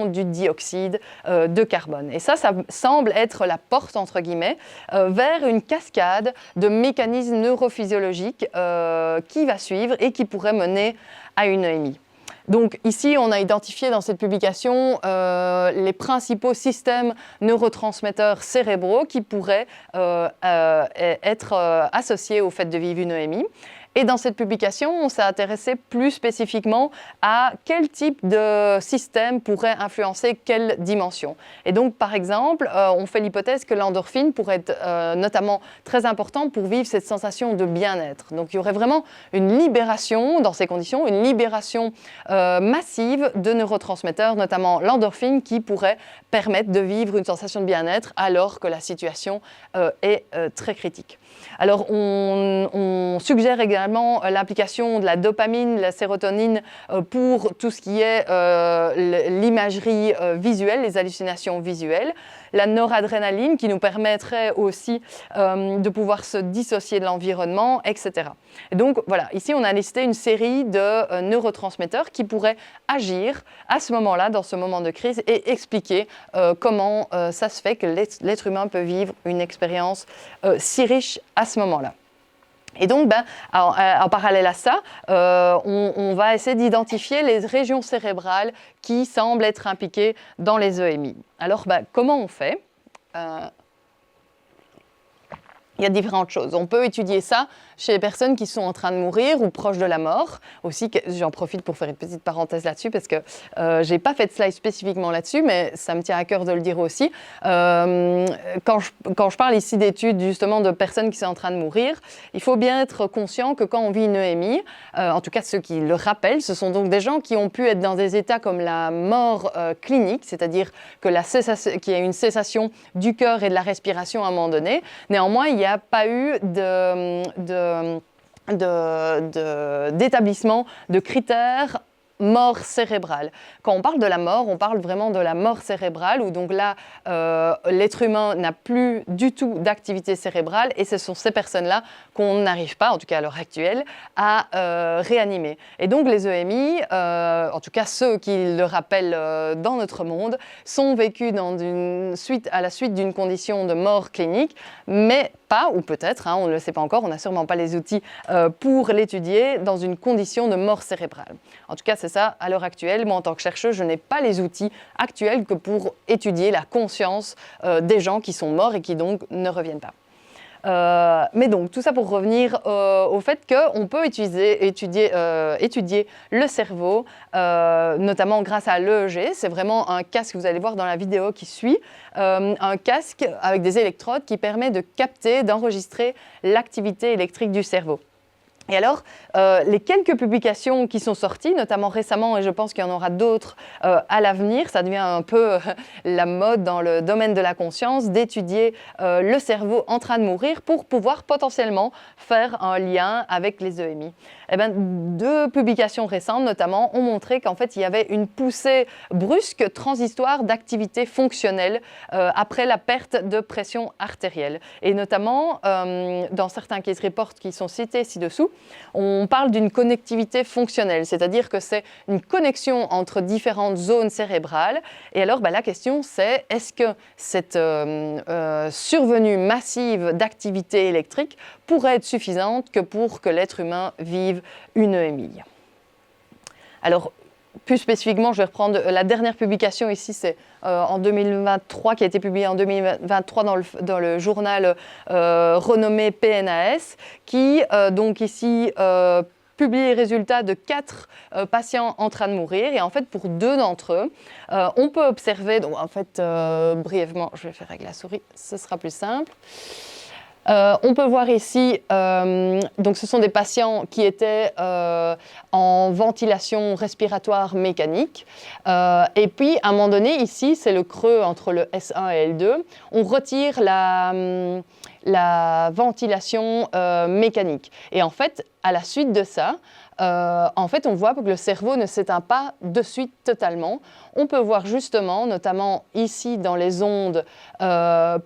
du dioxyde de carbone. Et ça semble être la porte, entre guillemets, vers une cascade de mécanismes neurophysiologiques qui va suivre et qui pourrait mener à une EMI. Donc ici, on a identifié dans cette publication les principaux systèmes neurotransmetteurs cérébraux qui pourraient être associés au fait de vivre une EMI. Et dans cette publication, on s'est intéressé plus spécifiquement à quel type de système pourrait influencer quelle dimension. Et donc, par exemple, on fait l'hypothèse que l'endorphine pourrait être notamment très importante pour vivre cette sensation de bien-être. Donc, il y aurait vraiment une libération, dans ces conditions, une libération massive de neurotransmetteurs, notamment l'endorphine, qui pourrait permettre de vivre une sensation de bien-être alors que la situation est très critique. Alors, on suggère également l'application de la dopamine, de la sérotonine pour tout ce qui est l'imagerie visuelle, les hallucinations visuelles. La noradrénaline qui nous permettrait aussi de pouvoir se dissocier de l'environnement, etc. Et donc, voilà, ici, on a listé une série de neurotransmetteurs qui pourraient agir à ce moment-là, dans ce moment de crise, et expliquer comment ça se fait que l'être humain peut vivre une expérience si riche à ce moment-là. Et donc, en parallèle à ça, on va essayer d'identifier les régions cérébrales qui semblent être impliquées dans les EMI. Alors, comment on fait ? Il y a différentes choses. On peut étudier ça chez les personnes qui sont en train de mourir ou proches de la mort. Aussi, j'en profite pour faire une petite parenthèse là-dessus parce que je n'ai pas fait de slide spécifiquement là-dessus, mais ça me tient à cœur de le dire aussi. Quand je parle ici d'études justement de personnes qui sont en train de mourir, il faut bien être conscient que quand on vit une EMI, en tout cas ceux qui le rappellent, ce sont donc des gens qui ont pu être dans des états comme la mort clinique, c'est-à-dire qu'il y a une cessation du cœur et de la respiration à un moment donné. Néanmoins, il n'y a pas eu d'établissement de critères mort cérébrale. Quand on parle de la mort, on parle vraiment de la mort cérébrale où donc là, l'être humain n'a plus du tout d'activité cérébrale et ce sont ces personnes-là qu'on n'arrive pas, en tout cas à l'heure actuelle, à réanimer. Et donc les EMI, en tout cas ceux qui le rappellent dans notre monde, sont vécus à la suite d'une condition de mort clinique, mais pas, ou peut-être, on ne le sait pas encore, on n'a sûrement pas les outils pour l'étudier, dans une condition de mort cérébrale. En tout cas, c'est ça, à l'heure actuelle, moi en tant que chercheuse, je n'ai pas les outils actuels que pour étudier la conscience des gens qui sont morts et qui donc ne reviennent pas. Mais donc, tout ça pour revenir au fait qu'on peut étudier le cerveau, notamment grâce à l'EEG. C'est vraiment un casque, vous allez voir dans la vidéo qui suit, un casque avec des électrodes qui permet de capter, d'enregistrer l'activité électrique du cerveau. Et alors, les quelques publications qui sont sorties, notamment récemment, et je pense qu'il y en aura d'autres à l'avenir, ça devient un peu la mode dans le domaine de la conscience, d'étudier le cerveau en train de mourir pour pouvoir potentiellement faire un lien avec les EMI. Eh bien, 2 publications récentes, notamment, ont montré qu'en fait, il y avait une poussée brusque transitoire d'activité fonctionnelle après la perte de pression artérielle. Et notamment, dans certains case reports qui sont cités ci-dessous, on parle d'une connectivité fonctionnelle, c'est-à-dire que c'est une connexion entre différentes zones cérébrales. Et alors, la question, c'est est-ce que cette survenue massive d'activité électrique pourrait être suffisante pour que l'être humain vive une EMI. Alors, plus spécifiquement, je vais reprendre la dernière publication ici, c'est en 2023, qui a été publiée en 2023 dans le journal renommé PNAS, qui donc ici publié les résultats de 4 patients en train de mourir. Et en fait, pour 2 d'entre eux, on peut observer, donc en fait, brièvement, je vais faire avec la souris, ce sera plus simple. On peut voir ici, donc ce sont des patients qui étaient en ventilation respiratoire mécanique. Et puis, à un moment donné, ici, c'est le creux entre le S1 et L2. On retire la ventilation mécanique. Et en fait, à la suite de ça, en fait, on voit que le cerveau ne s'éteint pas de suite totalement. On peut voir justement, notamment ici dans les ondes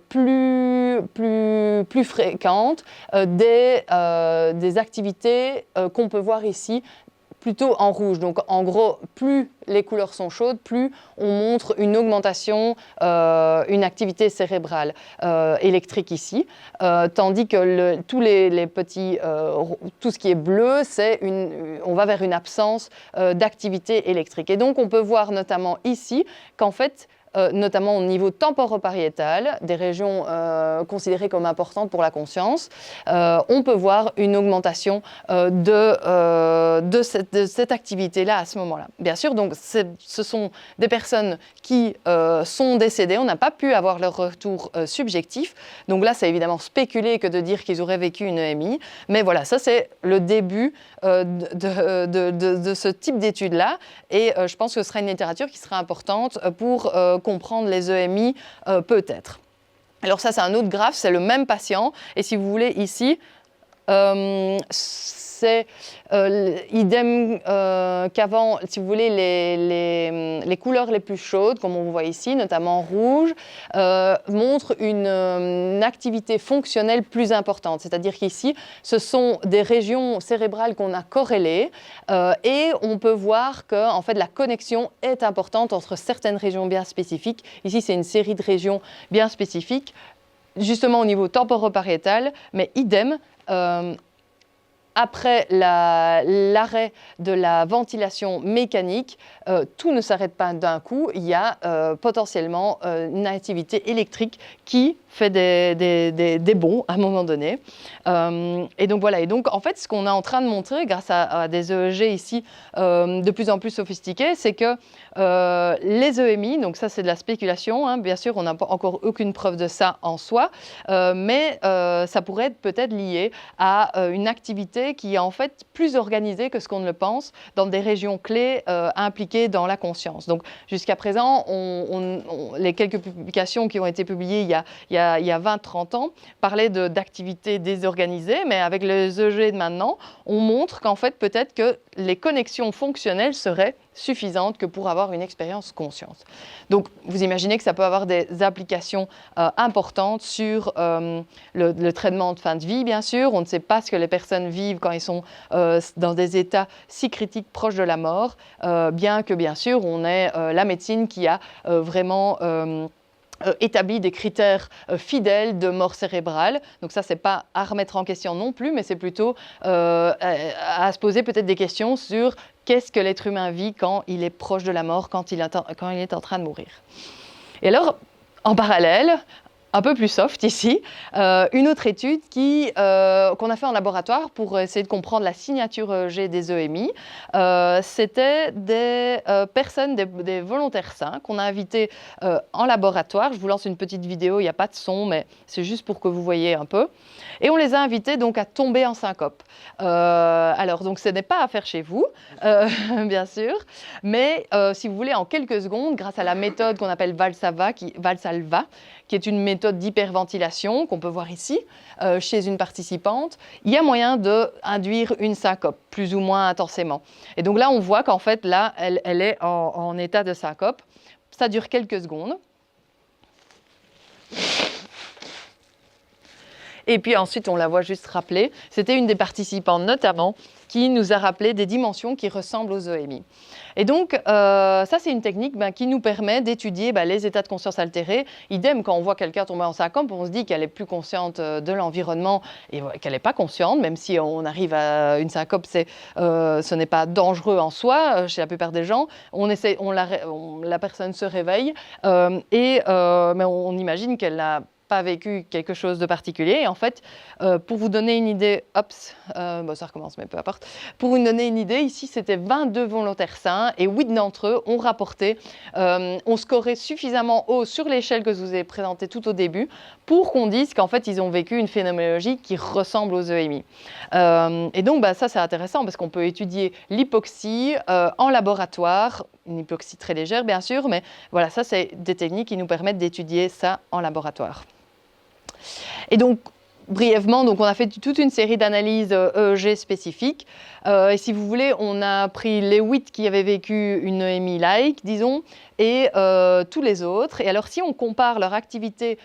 plus fréquentes, des activités qu'on peut voir ici plutôt en rouge. Donc en gros, plus les couleurs sont chaudes, plus on montre une augmentation, une activité cérébrale électrique ici, tandis que tous les petits, tout ce qui est bleu, on va vers une absence d'activité électrique. Et donc on peut voir notamment ici qu'en fait, notamment au niveau temporopariétal, des régions considérées comme importantes pour la conscience, on peut voir une augmentation de cette activité-là à ce moment-là. Bien sûr, donc, ce sont des personnes qui sont décédées, on n'a pas pu avoir leur retour subjectif, donc là, c'est évidemment spéculé que de dire qu'ils auraient vécu une EMI, mais voilà, ça c'est le début de ce type d'études-là, et je pense que ce sera une littérature qui sera importante pour comprendre les EMI peut-être. Alors ça, c'est un autre graphe, c'est le même patient. Et si vous voulez, ici, c'est idem qu'avant, si vous voulez, les couleurs les plus chaudes, comme on voit ici, notamment rouge, montrent une activité fonctionnelle plus importante. C'est-à-dire qu'ici, ce sont des régions cérébrales qu'on a corrélées et on peut voir que en fait, la connexion est importante entre certaines régions bien spécifiques. Ici, c'est une série de régions bien spécifiques, justement au niveau temporopariétal, mais idem, après l'arrêt de la ventilation mécanique, tout ne s'arrête pas d'un coup. Il y a potentiellement une activité électrique qui fait des bonds à un moment donné. Et donc voilà. Et donc en fait, ce qu'on est en train de montrer grâce à des EEG ici de plus en plus sophistiqués, c'est que les EMI, donc ça c'est de la spéculation, hein, bien sûr, on n'a encore aucune preuve de ça en soi, mais ça pourrait être peut-être lié à une activité qui est en fait plus organisée que ce qu'on ne le pense dans des régions clés impliquées dans la conscience. Donc jusqu'à présent, les quelques publications qui ont été publiées il y a 20-30 ans parlaient d'activités désorganisées, mais avec les EEG de maintenant, on montre qu'en fait peut-être que les connexions fonctionnelles seraient suffisantes que pour avoir une expérience consciente. Donc, vous imaginez que ça peut avoir des applications importantes sur le traitement de fin de vie, bien sûr. On ne sait pas ce que les personnes vivent quand ils sont dans des états si critiques proches de la mort, bien que, bien sûr, on ait la médecine qui a vraiment établit des critères fidèles de mort cérébrale. Donc ça, c'est pas à remettre en question non plus, mais c'est plutôt à se poser peut-être des questions sur qu'est-ce que l'être humain vit quand il est proche de la mort, quand il est en train de mourir. Et alors, en parallèle, un peu plus soft ici, une autre étude qu'on a fait en laboratoire pour essayer de comprendre la signature G des EMI. C'était des personnes, des volontaires sains qu'on a invités en laboratoire. Je vous lance une petite vidéo, il n'y a pas de son, mais c'est juste pour que vous voyez un peu. Et on les a invités donc à tomber en syncope. Alors, donc, ce n'est pas à faire chez vous, bien sûr, mais si vous voulez, en quelques secondes, grâce à la méthode qu'on appelle Valsalva, qui est une méthode d'hyperventilation qu'on peut voir ici, chez une participante, il y a moyen d'induire une syncope, plus ou moins intensément. Et donc là, on voit qu'en fait, là, elle est en état de syncope. Ça dure quelques secondes. Et puis ensuite, on la voit juste rappeler. C'était une des participantes notamment qui nous a rappelé des dimensions qui ressemblent aux EMI. Et donc, ça, c'est une technique qui nous permet d'étudier les états de conscience altérés. Idem, quand on voit quelqu'un tomber en syncope, on se dit qu'elle est plus consciente de l'environnement et qu'elle n'est pas consciente, même si on arrive à une syncope, ce n'est pas dangereux en soi, chez la plupart des gens. La personne se réveille, mais on imagine qu'elle n'a pas vécu quelque chose de particulier. Et en fait, pour vous donner une idée, ça recommence, mais peu importe. Pour vous donner une idée, ici, c'était 22 volontaires sains et 8 d'entre eux ont rapporté, ont scoré suffisamment haut sur l'échelle que je vous ai présentée tout au début pour qu'on dise qu'en fait, ils ont vécu une phénoménologie qui ressemble aux EMI. Et donc, ça, c'est intéressant parce qu'on peut étudier l'hypoxie en laboratoire, une hypoxie très légère, bien sûr, mais voilà, ça, c'est des techniques qui nous permettent d'étudier ça en laboratoire. Et donc, brièvement, on a fait toute une série d'analyses EEG spécifiques. Et si vous voulez, on a pris les 8 qui avaient vécu une EMI-like, disons, et tous les autres. Et alors, si on compare leur activité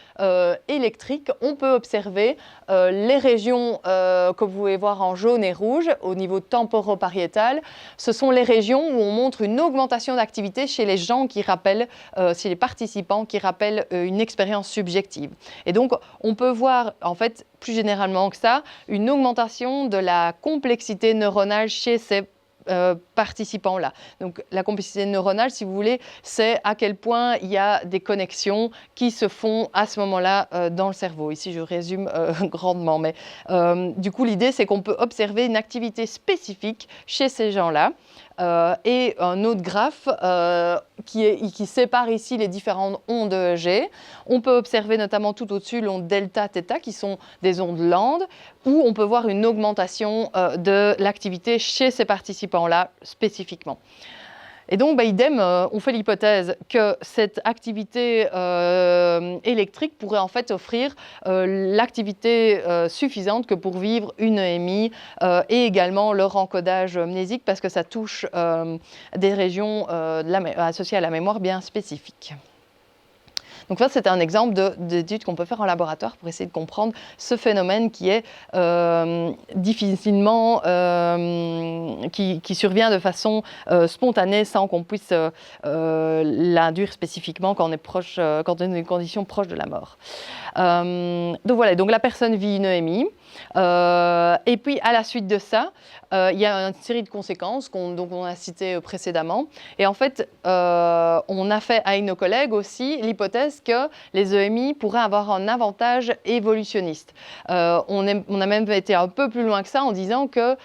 électrique, on peut observer les régions que vous pouvez voir en jaune et rouge au niveau temporopariétal. Ce sont les régions où on montre une augmentation d'activité chez les gens qui rappellent, chez les participants qui rappellent une expérience subjective. Et donc, on peut voir, en fait, plus généralement que ça, une augmentation de la complexité neuronale chez ces participants-là. Donc la complexité neuronale, si vous voulez, c'est à quel point il y a des connexions qui se font à ce moment-là dans le cerveau. Ici, je résume grandement, mais du coup, l'idée, c'est qu'on peut observer une activité spécifique chez ces gens-là. Et un autre graphe qui sépare ici les différentes ondes EEG. On peut observer notamment tout au-dessus l'onde delta, theta, qui sont des ondes lentes, où on peut voir une augmentation de l'activité chez ces participants-là spécifiquement. Et donc, idem, on fait l'hypothèse que cette activité électrique pourrait en fait offrir l'activité suffisante que pour vivre une EMI et également leur encodage mnésique parce que ça touche des régions associées à la mémoire bien spécifiques. Donc ça, c'est un exemple d'étude qu'on peut faire en laboratoire pour essayer de comprendre ce phénomène qui est difficilement, qui survient de façon spontanée sans qu'on puisse l'induire spécifiquement quand on est proche, quand on est dans une condition proche de la mort. Donc voilà, donc la personne vit une EMI. Et puis à la suite de ça, il y a une série de conséquences qu'on a citées précédemment. Et en fait, on a fait avec nos collègues aussi l'hypothèse que les EMI pourraient avoir un avantage évolutionniste. On a même été un peu plus loin que ça en disant que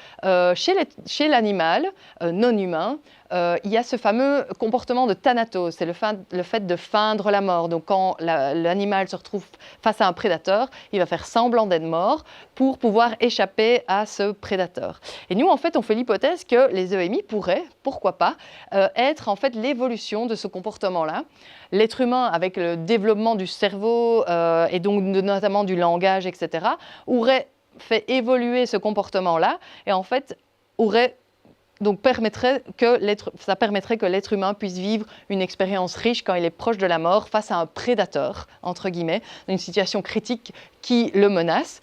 chez l'animal non humain, il y a ce fameux comportement de thanatos, c'est le fait de feindre la mort. Donc quand l'animal se retrouve face à un prédateur, il va faire semblant d'être mort pour pouvoir échapper à ce prédateur. Et nous, en fait, on fait l'hypothèse que les EMI pourraient, pourquoi pas, être en fait l'évolution de ce comportement-là. L'être humain, avec le développement du cerveau et donc notamment du langage, etc., aurait fait évoluer ce comportement-là et en fait ça permettrait que l'être humain puisse vivre une expérience riche quand il est proche de la mort face à un prédateur, entre guillemets, dans une situation critique qui le menace.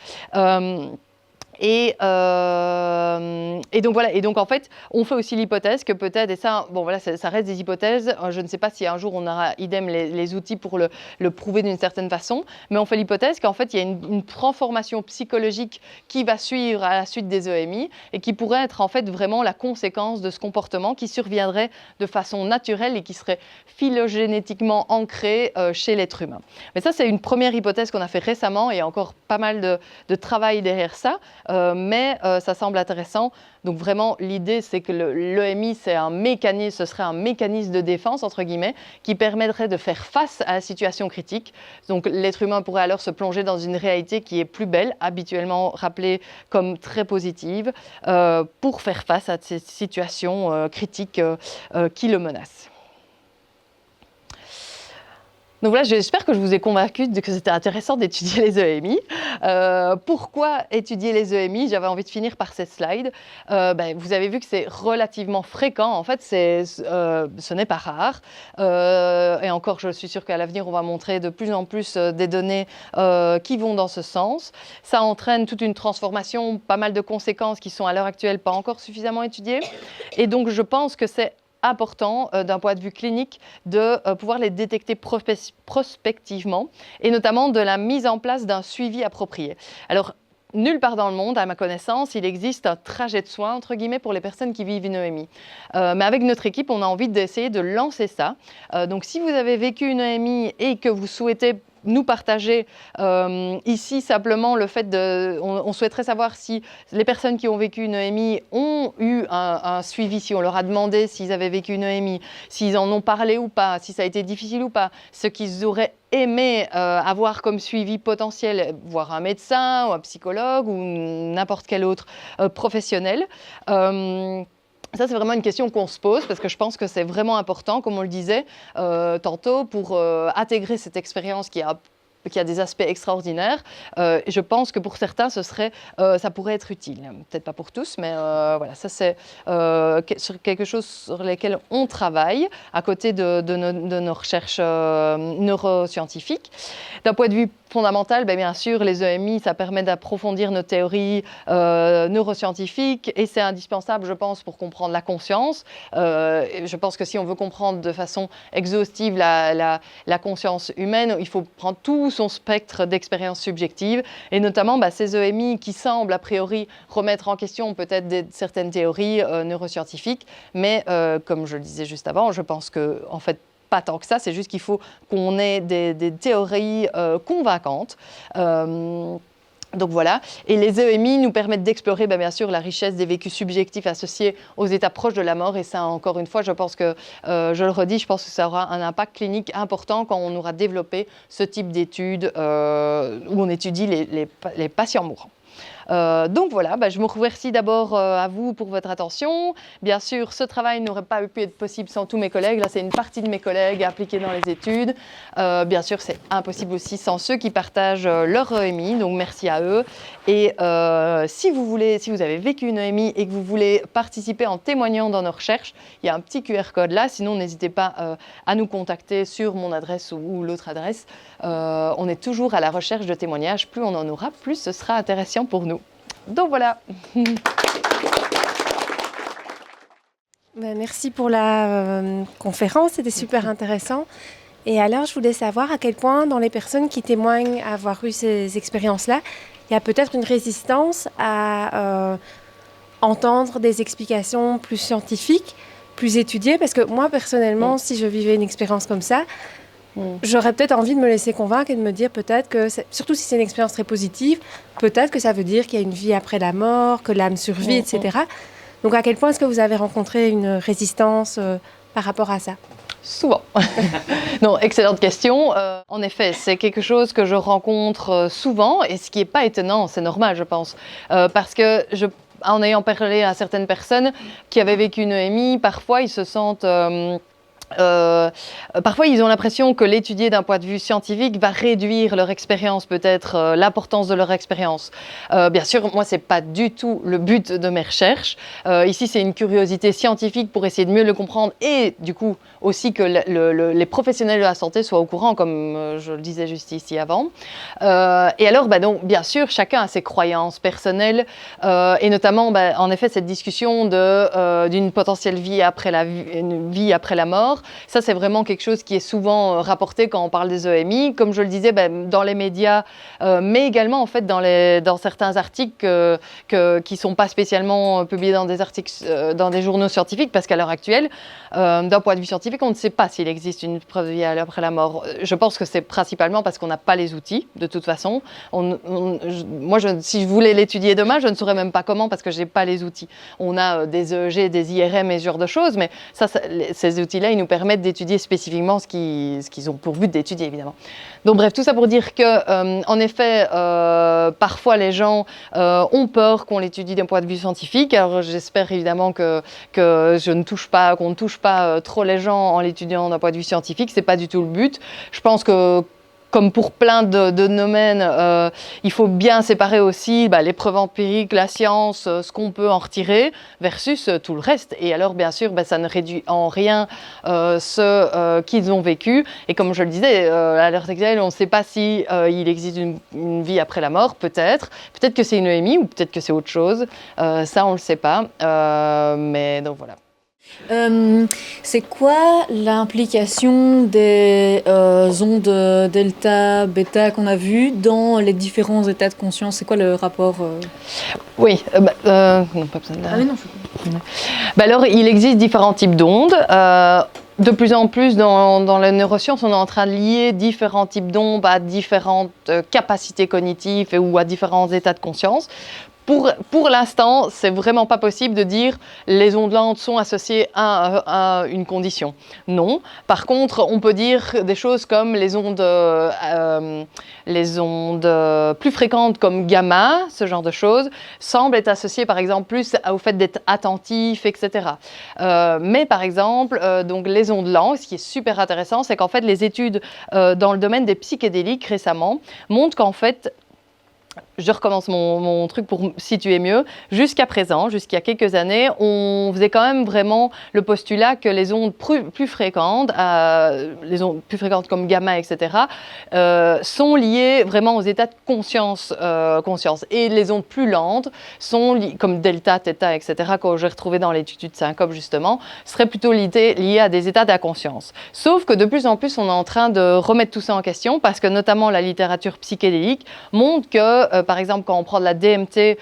Et donc voilà, et donc en fait, on fait aussi l'hypothèse que peut-être, et ça, bon voilà, ça reste des hypothèses, je ne sais pas si un jour on aura idem les outils pour le prouver d'une certaine façon, mais on fait l'hypothèse qu'en fait il y a une transformation psychologique qui va suivre à la suite des EMI et qui pourrait être en fait vraiment la conséquence de ce comportement qui surviendrait de façon naturelle et qui serait phylogénétiquement ancré chez l'être humain. Mais ça, c'est une première hypothèse qu'on a fait récemment et il y a encore pas mal de travail derrière ça. Mais ça semble intéressant. Donc vraiment, l'idée, c'est que l'EMI, ce serait un mécanisme de défense, entre guillemets, qui permettrait de faire face à la situation critique. Donc l'être humain pourrait alors se plonger dans une réalité qui est plus belle, habituellement rappelée comme très positive, pour faire face à ces situations critiques qui le menacent. Donc voilà, j'espère que je vous ai convaincu que c'était intéressant d'étudier les EMI. Pourquoi étudier les EMI? J'avais envie de finir par cette slide. Vous avez vu que c'est relativement fréquent. En fait, ce n'est pas rare. Et encore, je suis sûre qu'à l'avenir, on va montrer de plus en plus des données qui vont dans ce sens. Ça entraîne toute une transformation, pas mal de conséquences qui sont à l'heure actuelle pas encore suffisamment étudiées. Et donc, je pense que c'est important d'un point de vue clinique de pouvoir les détecter prospectivement et notamment de la mise en place d'un suivi approprié. Alors, nulle part dans le monde, à ma connaissance, il existe un trajet de soins, entre guillemets, pour les personnes qui vivent une EMI. Mais avec notre équipe, on a envie d'essayer de lancer ça. Donc, si vous avez vécu une EMI et que vous souhaitez nous partager ici simplement le fait on souhaiterait savoir si les personnes qui ont vécu une EMI ont eu un suivi, si on leur a demandé s'ils avaient vécu une EMI, s'ils en ont parlé ou pas, si ça a été difficile ou pas, ce qu'ils auraient aimé avoir comme suivi potentiel, voir un médecin ou un psychologue ou n'importe quel autre professionnel. Ça, c'est vraiment une question qu'on se pose parce que je pense que c'est vraiment important, comme on le disait tantôt, pour intégrer cette expérience qui a des aspects extraordinaires. Je pense que pour certains, ça pourrait être utile. Peut-être pas pour tous, mais voilà, ça c'est quelque chose sur lequel on travaille à côté de nos recherches neuroscientifiques. D'un point de vue fondamental, bien sûr, les EMI, ça permet d'approfondir nos théories neuroscientifiques et c'est indispensable, je pense, pour comprendre la conscience. Je pense que si on veut comprendre de façon exhaustive la conscience humaine, il faut prendre tout son spectre d'expériences subjectives et notamment ces EMI qui semblent a priori remettre en question peut-être certaines théories neuroscientifiques, mais comme je le disais juste avant, je pense que en fait, pas tant que ça, c'est juste qu'il faut qu'on ait des théories convaincantes. Donc voilà, et les EMI nous permettent d'explorer bien sûr la richesse des vécus subjectifs associés aux états proches de la mort et ça encore une fois je pense que, je le redis, je pense que ça aura un impact clinique important quand on aura développé ce type d'études où on étudie les patients mourants. Donc voilà, je vous remercie d'abord à vous pour votre attention. Bien sûr, ce travail n'aurait pas pu être possible sans tous mes collègues. Là, c'est une partie de mes collègues impliqués dans les études. Bien sûr, c'est impossible aussi sans ceux qui partagent leur EMI. Donc merci à eux. Et si vous avez vécu une EMI et que vous voulez participer en témoignant dans nos recherches, il y a un petit QR code là. Sinon, n'hésitez pas à nous contacter sur mon adresse ou l'autre adresse. On est toujours à la recherche de témoignages. Plus on en aura, plus ce sera intéressant pour nous. Donc voilà. Merci pour la conférence, c'était super intéressant. Et alors, je voulais savoir à quel point, dans les personnes qui témoignent avoir eu ces expériences-là, il y a peut-être une résistance à entendre des explications plus scientifiques, plus étudiées. Parce que moi, personnellement, si je vivais une expérience comme ça, j'aurais peut-être envie de me laisser convaincre et de me dire peut-être que, surtout si c'est une expérience très positive, peut-être que ça veut dire qu'il y a une vie après la mort, que l'âme survit, etc. Donc à quel point est-ce que vous avez rencontré une résistance par rapport à ça ? Souvent. Non, excellente question. En effet, c'est quelque chose que je rencontre souvent et ce qui n'est pas étonnant, c'est normal je pense. Parce que en ayant parlé à certaines personnes qui avaient vécu une EMI, parfois ils se sentent... parfois, ils ont l'impression que l'étudier d'un point de vue scientifique va réduire leur expérience, peut-être l'importance de leur expérience. Bien sûr, moi, c'est pas du tout le but de mes recherches. Ici, c'est une curiosité scientifique pour essayer de mieux le comprendre et du coup aussi que les professionnels de la santé soient au courant, comme je le disais juste ici avant. Et alors, donc, bien sûr, chacun a ses croyances personnelles et notamment, en effet, cette discussion d'une potentielle vie après la mort. Ça, c'est vraiment quelque chose qui est souvent rapporté quand on parle des EMI. Comme je le disais, dans les médias, mais également en fait dans certains articles qui ne sont pas spécialement publiés dans des articles, dans des journaux scientifiques, parce qu'à l'heure actuelle, d'un point de vue scientifique, on ne sait pas s'il existe une preuve de vie après la mort. Je pense que c'est principalement parce qu'on n'a pas les outils, de toute façon. Si je voulais l'étudier demain, je ne saurais même pas comment, parce que je n'ai pas les outils. On a des EEG, des IRM et ce genre de choses, mais ces outils-là, ils nous permettent d'étudier spécifiquement ce qu'ils ont pour but d'étudier, évidemment. Donc bref, tout ça pour dire que, en effet, parfois les gens ont peur qu'on l'étudie d'un point de vue scientifique. Alors j'espère évidemment qu'on ne touche pas trop les gens en l'étudiant d'un point de vue scientifique. C'est pas du tout le but. Je pense que comme pour plein de domaines, il faut bien séparer aussi les preuves empiriques, la science, ce qu'on peut en retirer, versus tout le reste. Et alors, bien sûr, ça ne réduit en rien ce qu'ils ont vécu. Et comme je le disais, à l'heure actuelle, on ne sait pas si il existe une vie après la mort, peut-être. Peut-être que c'est une EMI ou peut-être que c'est autre chose. Ça, on ne le sait pas. Mais donc voilà. C'est quoi l'implication des ondes delta, bêta qu'on a vues dans les différents états de conscience? C'est quoi le rapport Oui, non, pas besoin de... Ah oui, non, alors, il existe différents types d'ondes. De plus en plus, dans les neurosciences, on est en train de lier différents types d'ondes à différentes capacités cognitives ou à différents états de conscience. Pour l'instant, c'est vraiment pas possible de dire les ondes lentes sont associées à une condition. Non. Par contre, on peut dire des choses comme les ondes plus fréquentes comme gamma, ce genre de choses, semblent être associées par exemple plus au fait d'être attentif, etc. Mais par exemple, donc les ondes lentes, ce qui est super intéressant, c'est qu'en fait les études dans le domaine des psychédéliques récemment montrent qu'en fait, je recommence mon truc pour situer mieux. Jusqu'à présent, jusqu'il y a quelques années, on faisait quand même vraiment le postulat que les ondes plus fréquentes, comme gamma, etc., sont liées vraiment aux états de conscience. Et les ondes plus lentes, comme delta, theta, etc., que j'ai retrouvé dans l'étude de syncope justement, seraient plutôt liées à des états d'inconscience. Sauf que de plus en plus, on est en train de remettre tout ça en question parce que notamment la littérature psychédélique montre que par exemple, quand on prend de la DMT,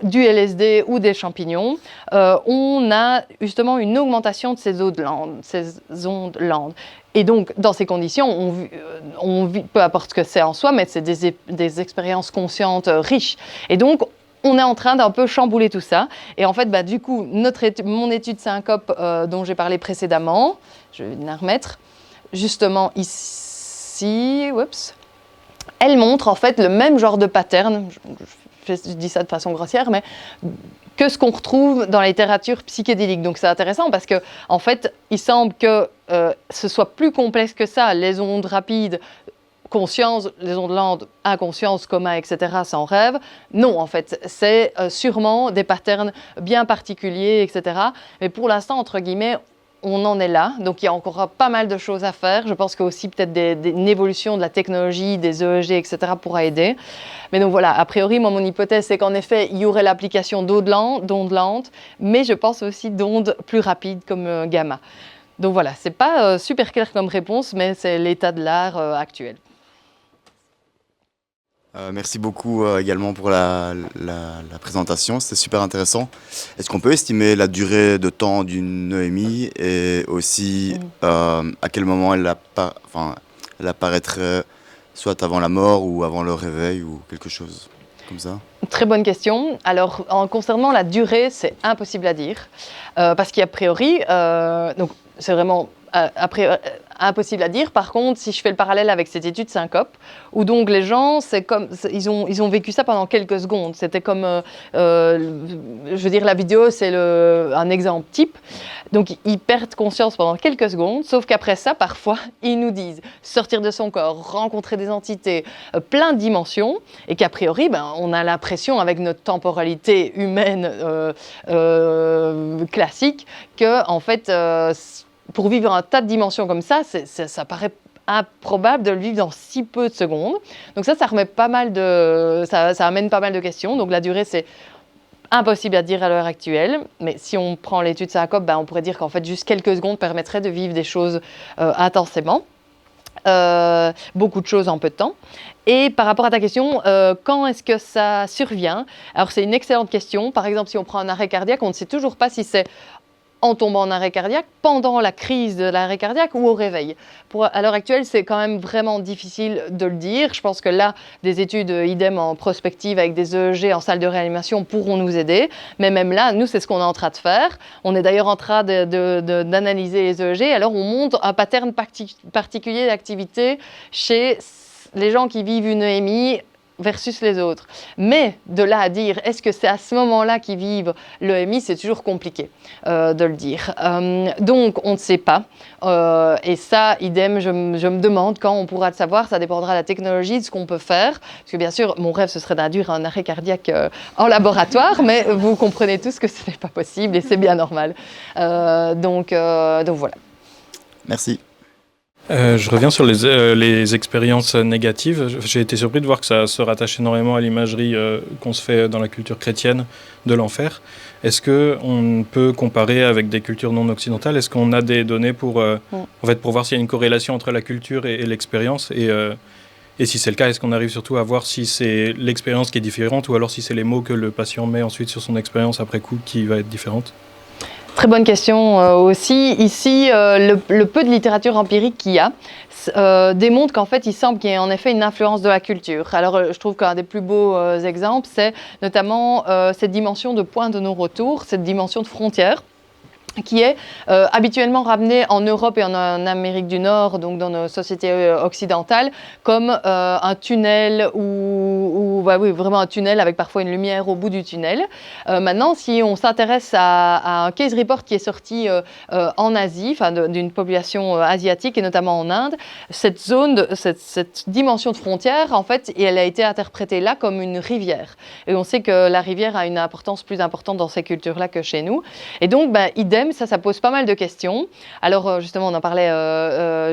du LSD ou des champignons, on a justement une augmentation de ces ondes lentes. Et donc, dans ces conditions, on vit, peu importe ce que c'est en soi, mais c'est des expériences conscientes riches. Et donc, on est en train d'un peu chambouler tout ça. Et en fait, du coup, mon étude syncope dont j'ai parlé précédemment, je vais la remettre, justement ici, oups. Elle montre en fait le même genre de pattern, je dis ça de façon grossière, mais que ce qu'on retrouve dans la littérature psychédélique. Donc c'est intéressant parce que en fait, il semble que ce soit plus complexe que ça. Les ondes rapides, conscience, les ondes lentes, inconscience, coma, etc., sans rêve. Non, en fait, c'est sûrement des patterns bien particuliers, etc. Mais pour l'instant, entre guillemets, on en est là, donc il y a encore pas mal de choses à faire. Je pense qu'aussi peut-être une évolution de la technologie, des EEG, etc. pourra aider. Mais donc voilà, a priori, moi, mon hypothèse, c'est qu'en effet, il y aurait l'application d'ondes lentes, mais je pense aussi d'ondes plus rapides comme gamma. Donc voilà, c'est pas super clair comme réponse, mais c'est l'état de l'art actuel. Merci beaucoup également pour la présentation, c'était super intéressant. Est-ce qu'on peut estimer la durée de temps d'une EMI et aussi à quel moment elle apparaîtrait soit avant la mort ou avant le réveil ou quelque chose comme ça? Très bonne question. Alors, concernant la durée, c'est impossible à dire parce qu'a priori, donc c'est vraiment impossible à dire. Par contre, si je fais le parallèle avec cette étude syncope, où donc les gens, ils ont vécu ça pendant quelques secondes. C'était comme, je veux dire, la vidéo, c'est un exemple type. Donc, ils perdent conscience pendant quelques secondes, sauf qu'après ça, parfois, ils nous disent sortir de son corps, rencontrer des entités, plein de dimensions, et qu'a priori, on a l'impression, avec notre temporalité humaine classique, que, en fait, pour vivre un tas de dimensions comme ça, ça paraît improbable de le vivre dans si peu de secondes. Donc ça amène pas mal de questions. Donc la durée, c'est impossible à dire à l'heure actuelle. Mais si on prend l'étude syncope, on pourrait dire qu'en fait, juste quelques secondes permettraient de vivre des choses intensément. Beaucoup de choses en peu de temps. Et par rapport à ta question, quand est-ce que ça survient? Alors c'est une excellente question. Par exemple, si on prend un arrêt cardiaque, on ne sait toujours pas si c'est en tombant en arrêt cardiaque, pendant la crise de l'arrêt cardiaque ou au réveil. À l'heure actuelle, c'est quand même vraiment difficile de le dire. Je pense que là, des études idem en prospective avec des EEG en salle de réanimation pourront nous aider. Mais même là, nous, c'est ce qu'on est en train de faire. On est d'ailleurs en train d'analyser les EEG. Alors, on montre un pattern particulier d'activité chez les gens qui vivent une EMI versus les autres. Mais de là à dire, est-ce que c'est à ce moment-là qu'ils vivent l'EMI, c'est toujours compliqué de le dire. Donc, on ne sait pas. Et ça, idem, je me demande quand on pourra le savoir. Ça dépendra de la technologie, de ce qu'on peut faire. Parce que bien sûr, mon rêve, ce serait d'induire un arrêt cardiaque en laboratoire, mais vous comprenez tous que ce n'est pas possible et c'est bien normal. Donc voilà. Merci. Je reviens sur les expériences négatives. J'ai été surpris de voir que ça se rattache énormément à l'imagerie qu'on se fait dans la culture chrétienne de l'enfer. Est-ce qu'on peut comparer avec des cultures non occidentales? Est-ce qu'on a des données pour voir s'il y a une corrélation entre la culture et l'expérience et si c'est le cas, est-ce qu'on arrive surtout à voir si c'est l'expérience qui est différente ou alors si c'est les mots que le patient met ensuite sur son expérience après coup qui va être différente? Très bonne question aussi. Ici, le peu de littérature empirique qu'il y a démontre qu'en fait, il semble qu'il y ait en effet une influence de la culture. Alors, je trouve qu'un des plus beaux exemples, c'est notamment cette dimension de point de non-retour, cette dimension de frontière, qui est habituellement ramené en Europe et en Amérique du Nord, donc dans nos sociétés occidentales, comme un tunnel ou oui, vraiment un tunnel avec parfois une lumière au bout du tunnel. Maintenant, si on s'intéresse à un case report qui est sorti en Asie, d'une population asiatique et notamment en Inde, cette zone, cette dimension de frontière, en fait, elle a été interprétée là comme une rivière. Et on sait que la rivière a une importance plus importante dans ces cultures-là que chez nous. Et donc, idem, ça pose pas mal de questions. Alors, justement, on en parlait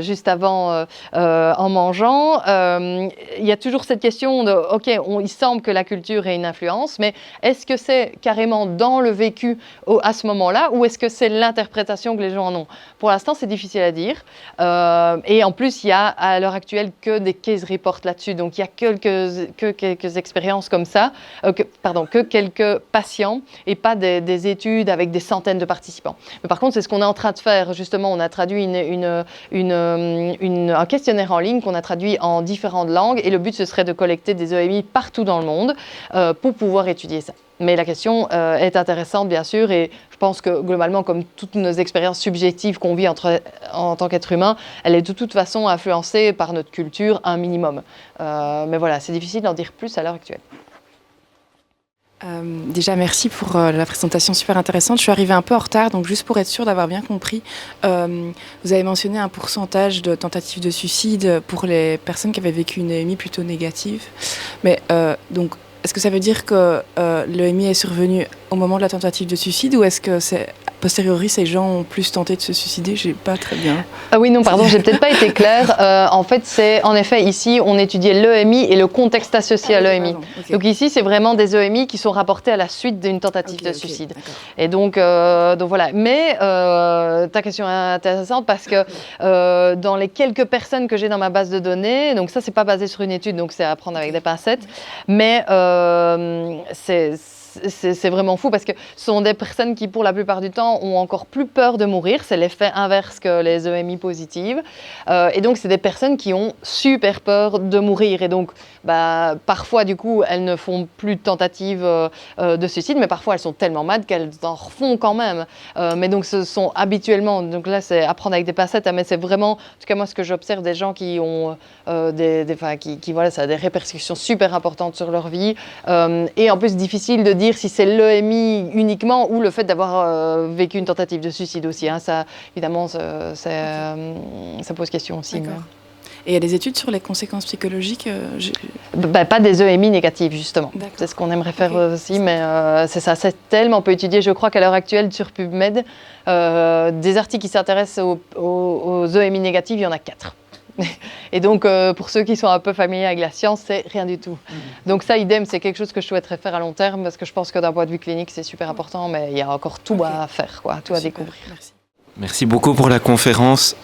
juste avant en mangeant. Il y a toujours cette question de, OK, il semble que la culture ait une influence, mais est-ce que c'est carrément dans le vécu à ce moment-là ou est-ce que c'est l'interprétation que les gens en ont? Pour l'instant, c'est difficile à dire. Et en plus, il y a à l'heure actuelle que des case reports là-dessus. Donc, il y a que quelques expériences comme ça, que quelques patients et pas des études avec des centaines de participants. Mais par contre, c'est ce qu'on est en train de faire. Justement, on a traduit un questionnaire en ligne qu'on a traduit en différentes langues et le but, ce serait de collecter des EMI partout dans le monde pour pouvoir étudier ça. Mais la question est intéressante, bien sûr, et je pense que globalement, comme toutes nos expériences subjectives qu'on vit en tant qu'être humain, elle est de toute façon influencée par notre culture un minimum. Mais voilà, c'est difficile d'en dire plus à l'heure actuelle. Déjà, merci pour la présentation super intéressante. Je suis arrivée un peu en retard, donc juste pour être sûre d'avoir bien compris, vous avez mentionné un pourcentage de tentatives de suicide pour les personnes qui avaient vécu une EMI plutôt négative. Mais donc, est-ce que ça veut dire que l'EMI est survenu au moment de la tentative de suicide ou est-ce que c'est a posteriori ces gens ont plus tenté de se suicider? J'ai pas très bien. Ah oui, non, pardon, j'ai peut-être pas été claire. En fait, c'est en effet ici, on étudiait l'EMI et le contexte associé à l'EMI. Okay. Donc ici, c'est vraiment des EMI qui sont rapportés à la suite d'une tentative de suicide. Et donc voilà. Mais ta question est intéressante parce que dans les quelques personnes que j'ai dans ma base de données, donc ça, c'est pas basé sur une étude, donc c'est à prendre avec des pincettes, mais c'est vraiment fou parce que ce sont des personnes qui, pour la plupart du temps, ont encore plus peur de mourir. C'est l'effet inverse que les EMI positives. Et donc, c'est des personnes qui ont super peur de mourir. Et donc, parfois, du coup, elles ne font plus de tentatives de suicide, mais parfois, elles sont tellement malades qu'elles en refont quand même. Mais donc, ce sont habituellement, donc là, c'est à prendre avec des pincettes, mais c'est vraiment, en tout cas, moi, ce que j'observe des gens qui ont voilà, ça a des répercussions super importantes sur leur vie. Et en plus, difficile de dire si c'est l'EMI uniquement ou le fait d'avoir vécu une tentative de suicide aussi. Hein. Ça, évidemment, ça pose question aussi. Mais... Et il y a des études sur les conséquences psychologiques pas des EMI négatives, justement. C'est ce qu'on aimerait faire aussi, mais c'est ça. C'est tellement peu étudié. Je crois qu'à l'heure actuelle, sur PubMed, des articles qui s'intéressent aux EMI négatives, il y en a 4. Et donc, pour ceux qui sont un peu familiers avec la science, c'est rien du tout. Donc ça, idem, c'est quelque chose que je souhaiterais faire à long terme parce que je pense que d'un point de vue clinique, c'est super important, mais il y a encore tout à faire, tout à découvrir. Merci beaucoup pour la conférence.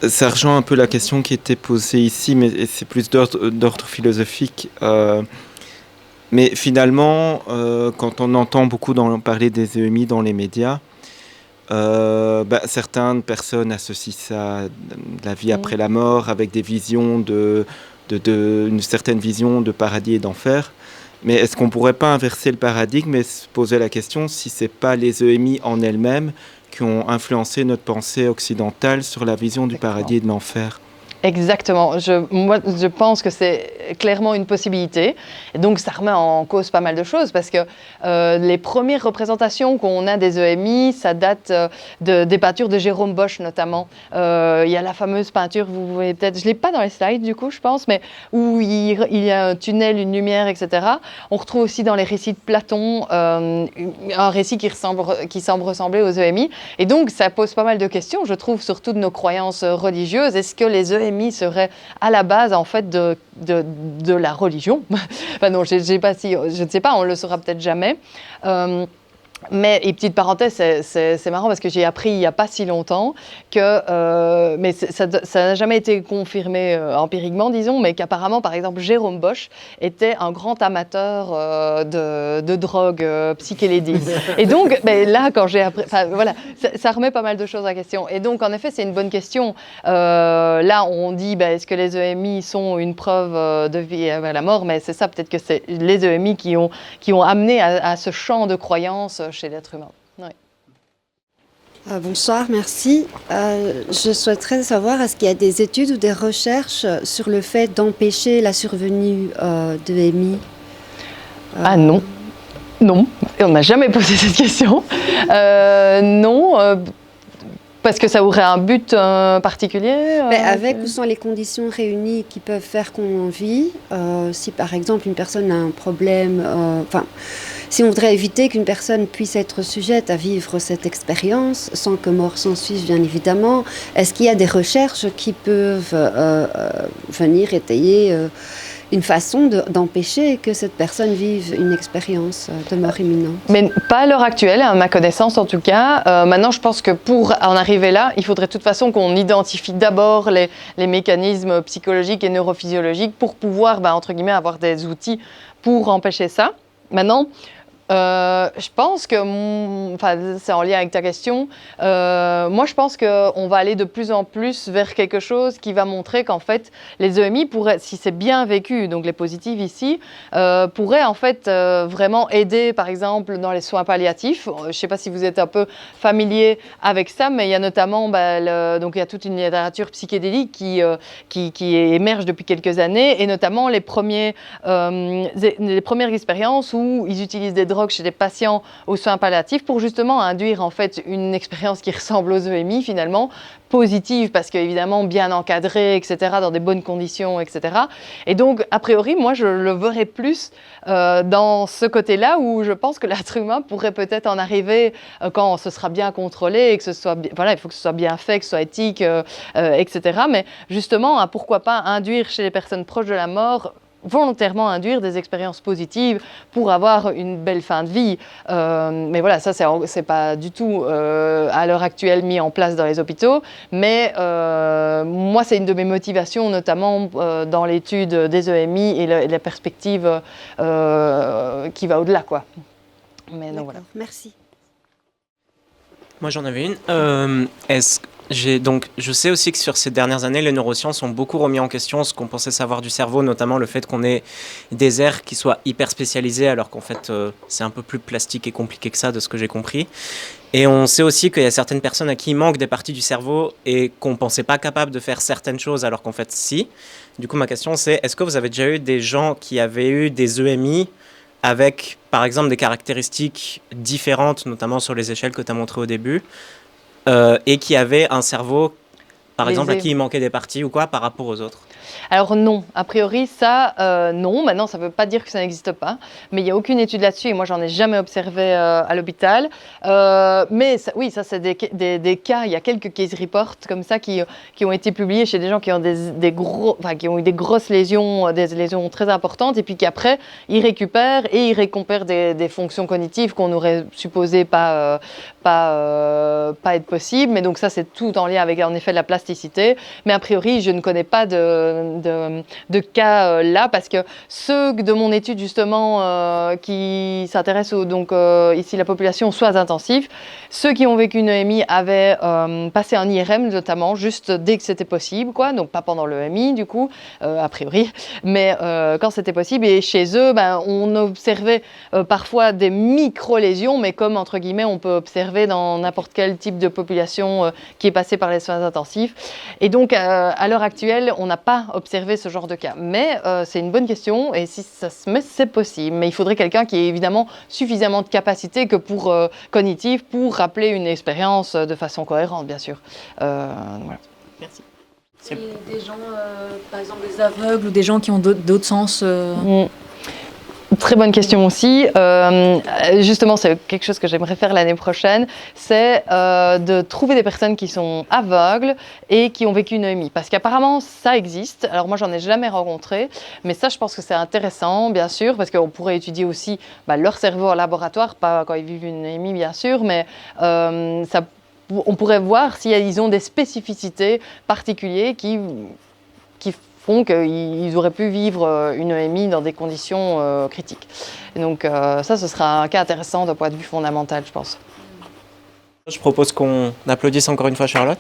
Ça rejoint un peu la question qui était posée ici, mais c'est plus d'ordre philosophique. Mais finalement, quand on entend beaucoup parler des EMI dans les médias, certaines personnes associent ça à la vie après la mort avec des visions une certaine vision de paradis et d'enfer. Mais est-ce qu'on ne pourrait pas inverser le paradigme et se poser la question si ce n'est pas les EMI en elles-mêmes qui ont influencé notre pensée occidentale sur la vision du paradis et de l'enfer? Exactement. Moi, je pense que c'est clairement une possibilité. Et donc, ça remet en cause pas mal de choses parce que les premières représentations qu'on a des EMI, ça date des peintures de Jérôme Bosch notamment. Il y a la fameuse peinture, vous voyez peut-être, je ne l'ai pas dans les slides du coup, je pense, mais où il y a un tunnel, une lumière, etc. On retrouve aussi dans les récits de Platon un récit qui semble ressembler aux EMI. Et donc, ça pose pas mal de questions, je trouve, sur toutes nos croyances religieuses. Est-ce que les EMI serait à la base en fait de la religion? Enfin non, je ne sais pas, on le saura peut-être jamais. Mais, et petite parenthèse, c'est marrant parce que j'ai appris il n'y a pas si longtemps que, mais ça n'a jamais été confirmé empiriquement, disons, mais qu'apparemment, par exemple, Jérôme Bosch était un grand amateur de drogue psychédélique. Et donc, ben, là, quand j'ai appris, voilà, ça remet pas mal de choses en question. Et donc, en effet, c'est une bonne question. Là, on dit, ben, est-ce que les EMI sont une preuve de vie à la mort? Mais c'est ça, peut-être que c'est les EMI qui ont amené à ce champ de croyances chez l'être humain. Oui. Bonsoir, merci. Je souhaiterais savoir, est-ce qu'il y a des études ou des recherches sur le fait d'empêcher la survenue d'EMI? Ah non, non, et on n'a jamais posé cette question. Non, parce que ça aurait un but particulier Avec où sont les conditions réunies qui peuvent faire qu'on en vit? Si par exemple une personne a un problème, si on voudrait éviter qu'une personne puisse être sujette à vivre cette expérience, sans que mort s'en suive bien évidemment, est-ce qu'il y a des recherches qui peuvent venir étayer une façon d'empêcher que cette personne vive une expérience de mort imminente? Mais pas à l'heure actuelle, à ma connaissance en tout cas. Maintenant, je pense que pour en arriver là, il faudrait de toute façon qu'on identifie d'abord les mécanismes psychologiques et neurophysiologiques pour pouvoir, entre guillemets, avoir des outils pour empêcher ça. Maintenant, je pense que, c'est en lien avec ta question, moi je pense qu'on va aller de plus en plus vers quelque chose qui va montrer qu'en fait les EMI pourraient, si c'est bien vécu, donc les positifs ici, pourraient en fait vraiment aider par exemple dans les soins palliatifs. Je ne sais pas si vous êtes un peu familier avec ça, mais il y a notamment, donc il y a toute une littérature psychédélique qui émerge depuis quelques années, et notamment les premières expériences où ils utilisent des drogues chez des patients aux soins palliatifs pour justement induire en fait une expérience qui ressemble aux EMI finalement, positive parce qu'évidemment bien encadrée, etc., dans des bonnes conditions, etc. Et donc, a priori, moi je le verrais plus dans ce côté-là où je pense que l'être humain pourrait peut-être en arriver quand ce sera bien contrôlé et que ce soit, voilà, il faut que ce soit bien fait, que ce soit éthique, etc. Mais justement, pourquoi pas induire chez les personnes proches de la mort, volontairement induire des expériences positives pour avoir une belle fin de vie. Mais voilà, ça, c'est pas du tout à l'heure actuelle mis en place dans les hôpitaux. Mais moi, c'est une de mes motivations, notamment dans l'étude des EMI et la perspective qui va au-delà, quoi. Mais donc, voilà. Merci. Moi, j'en avais une. Je sais aussi que sur ces dernières années, les neurosciences ont beaucoup remis en question ce qu'on pensait savoir du cerveau, notamment le fait qu'on ait des aires qui soient hyper spécialisées, alors qu'en fait, c'est un peu plus plastique et compliqué que ça, de ce que j'ai compris. Et on sait aussi qu'il y a certaines personnes à qui il manque des parties du cerveau et qu'on ne pensait pas capables de faire certaines choses, alors qu'en fait, si. Du coup, ma question, c'est est-ce que vous avez déjà eu des gens qui avaient eu des EMI avec, par exemple, des caractéristiques différentes, notamment sur les échelles que tu as montrées au début, et qui avaient un cerveau, par exemple, à qui il manquait des parties ou quoi, par rapport aux autres? Alors non, a priori ça, non. Maintenant, ça ne veut pas dire que ça n'existe pas, mais il n'y a aucune étude là-dessus et moi, j'en ai jamais observé à l'hôpital. Mais ça, oui, ça c'est des cas, il y a quelques case reports comme ça qui ont été publiés chez des gens qui ont qui ont eu des grosses lésions, des lésions très importantes et puis qu'après, ils récupèrent des fonctions cognitives qu'on aurait supposé pas être possible. Mais donc ça, c'est tout en lien avec en effet la plasticité. Mais a priori, je ne connais pas de cas là, parce que ceux de mon étude justement qui s'intéressent ici la population aux soins intensifs, ceux qui ont vécu une EMI avaient passé un IRM notamment, juste dès que c'était possible, quoi, donc pas pendant le EMI du coup, a priori, mais quand c'était possible. Et chez eux, on observait parfois des micro-lésions, mais comme entre guillemets on peut observer dans n'importe quel type de population qui est passée par les soins intensifs. Et donc à l'heure actuelle, on n'a pas observé ce genre de cas. Mais c'est une bonne question et si ça se met, c'est possible. Mais il faudrait quelqu'un qui ait évidemment suffisamment de capacité que pour cognitive pour rappeler une expérience de façon cohérente, bien sûr. Voilà. Merci. Et des gens, par exemple des aveugles ou des gens qui ont d'autres sens Très bonne question aussi. Justement, c'est quelque chose que j'aimerais faire l'année prochaine, c'est de trouver des personnes qui sont aveugles et qui ont vécu une EMI. Parce qu'apparemment, ça existe. Alors moi, j'en ai jamais rencontré, mais ça, je pense que c'est intéressant, bien sûr, parce qu'on pourrait étudier aussi leur cerveau en laboratoire, pas quand ils vivent une EMI, bien sûr, mais on pourrait voir s'ils ont des spécificités particulières qui font qu'ils auraient pu vivre une EMI dans des conditions critiques. Et donc ça, ce sera un cas intéressant d'un point de vue fondamental, je pense. Je propose qu'on applaudisse encore une fois Charlotte.